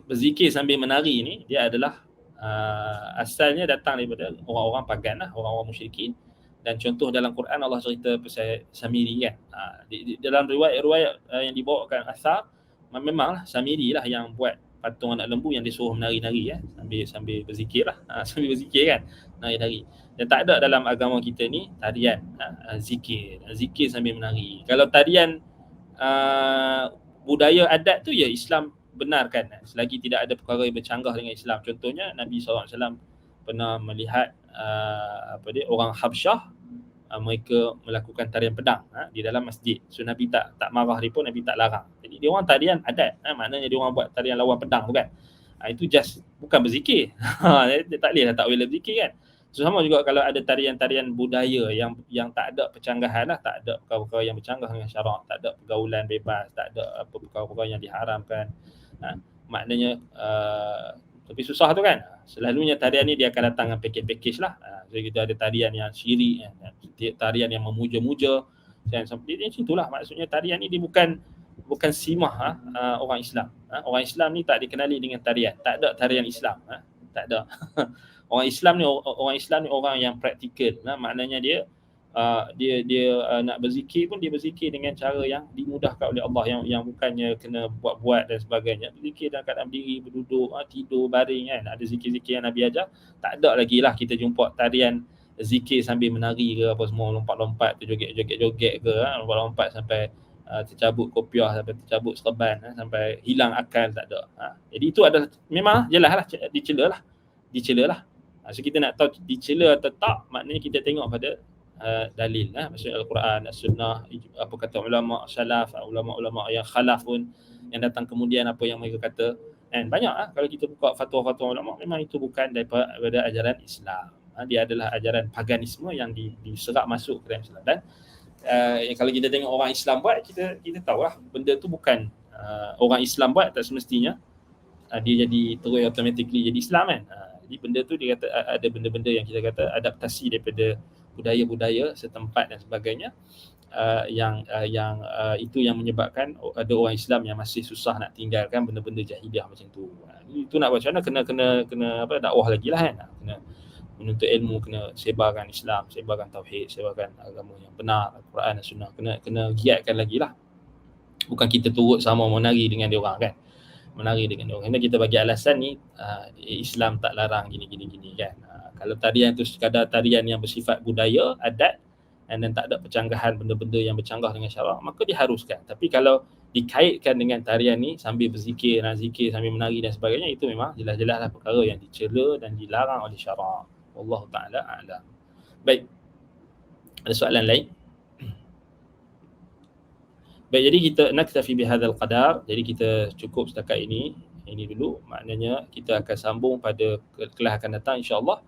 berzikir sambil menari ni, dia adalah asalnya datang daripada orang-orang pagan lah, orang-orang musyrikin. Dan contoh dalam Quran Allah cerita pasal Samiri kan. Dalam riwayat-riwayat yang dibawakan asar, memanglah Samiri lah yang buat patung anak lembu yang disuruh menari-nari sambil berzikir lah, sambil berzikir kan, nari-nari. Dan tak ada dalam agama kita ni tarian, zikir sambil menari. Kalau tarian budaya adat tu ya Islam benarkan, selagi tidak ada perkara yang bercanggah dengan Islam. Contohnya Nabi SAW pernah melihat orang Habsyah, mereka melakukan tarian pedang di dalam masjid. So Nabi tak marah dia pun, Nabi tak larang. Jadi dia orang tarian adat, maknanya dia orang buat tarian lawan pedang bukan. Itu just bukan berzikir. Dia tak boleh lah tak boleh berzikir kan. So sama juga kalau ada tarian-tarian budaya yang tak ada percanggahan lah, tak ada perkara-perkara yang bercanggah dengan syarak, tak ada pergaulan bebas, tak ada apa perkara-perkara yang diharamkan. Maknanya tapi susah tu kan. Selalunya tarian ni dia akan datang dengan package lah. So kita ada tarian yang syirik, tarian yang memuja-muja. Dia macam itulah, maksudnya tarian ni dia bukan simah orang Islam. Orang Islam ni tak dikenali dengan tarian. Tak ada tarian Islam. Tak ada. Orang Islam ni orang yang praktikal. Maknanya dia nak berzikir pun dia berzikir dengan cara yang dimudahkan oleh Allah, yang bukannya kena buat-buat dan sebagainya. Berzikir dalam keadaan berdiri, berduduk, tidur, baring kan. Ada zikir-zikir yang Nabi ajar. Tak ada lagi lah kita jumpa tarian zikir sambil menari ke apa semua, lompat-lompat tu, joget-joget ke, lompat-lompat sampai tercabut kopiah, sampai tercabut serban, sampai hilang akal, tak ada. Jadi itu adalah memang jelas lah dicela lah. So kita nak tahu dicela atau tak, maknanya kita tengok pada dalil, maksudnya Al-Quran, As-Sunnah, apa kata ulama salaf, ulama-ulama yang khalaf pun yang datang kemudian, apa yang mereka kata. Dan banyak kalau kita buka fatwa-fatwa ulama, memang itu bukan daripada ajaran Islam. Dia adalah ajaran paganisme yang diserap masuk ke dalam Islam. Dan kalau kita tengok orang Islam buat, kita tahulah benda tu bukan orang Islam buat, tak semestinya dia jadi terus automatically jadi Islam kan. Jadi benda tu dia kata ada benda-benda yang kita kata adaptasi daripada budaya-budaya setempat dan sebagainya, yang itu yang menyebabkan ada orang Islam yang masih susah nak tinggalkan benda-benda jahiliah macam tu. Itu nak macam mana, kena apa, dakwah lagi lah kan. Kena menuntut ilmu, kena sebarkan Islam, sebarkan tauhid, sebarkan agama yang benar, Al-Quran dan Sunnah, kena giatkan lagi lah. Bukan kita turut sama menari dengan dia orang kan. Menari dengan orang. Kerana kita bagi alasan ni Islam tak larang gini kan. Kalau tarian tu sekadar tarian yang bersifat budaya, adat, dan tak ada percanggahan benda-benda yang bercanggah dengan syarak, maka diharuskan. Tapi kalau dikaitkan dengan tarian ni sambil berzikir, zikir sambil menari dan sebagainya, itu memang jelas-jelaslah perkara yang dicela dan dilarang oleh syarak. Wallahu ta'ala a'lam. Baik. Ada soalan lain? Baik, jadi kita naktafi bihadzal qadar. Jadi kita cukup setakat ini. Ini dulu, maknanya kita akan sambung pada kelas akan datang insya-Allah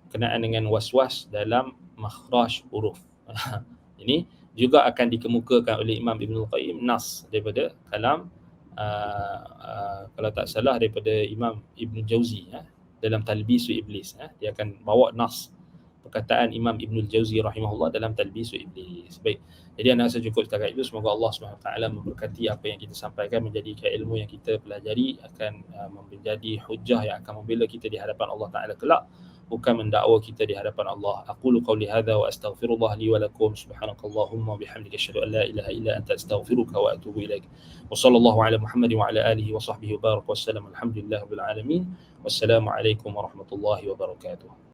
berkenaan dengan was-was dalam makhraj huruf. Ini juga akan dikemukakan oleh Imam Ibn Qayyim nas daripada kalam kalau tak salah daripada Imam Ibn Jauzi dalam Talbisu Iblis. Dia akan bawa nas perkataan Imam Ibn Jauzi rahimahullah dalam Talbisu Iblis. Baik. Jadi anda rasa cukup setakat itu. Semoga Allah SWT memberkati apa yang kita sampaikan, menjadikan ilmu yang kita pelajari akan menjadi hujah yang akan membela kita di hadapan Allah Ta'ala kelak, bukan mendakwa kita di hadapan Allah. Aqulu qawli hadha wa astaghfirullah li wa lakum. Subhanakallahumma bihamdika asyhadu an la ilaha illa anta astaghfiruka wa atubu ilaik. Wa sallallahu ala Muhammadin wa ala alihi wa sahbihi wa baraka wa sallam. Alhamdulillahirabbil alamin. Wassalamu alaikum warahmatullahi wabarakatuh.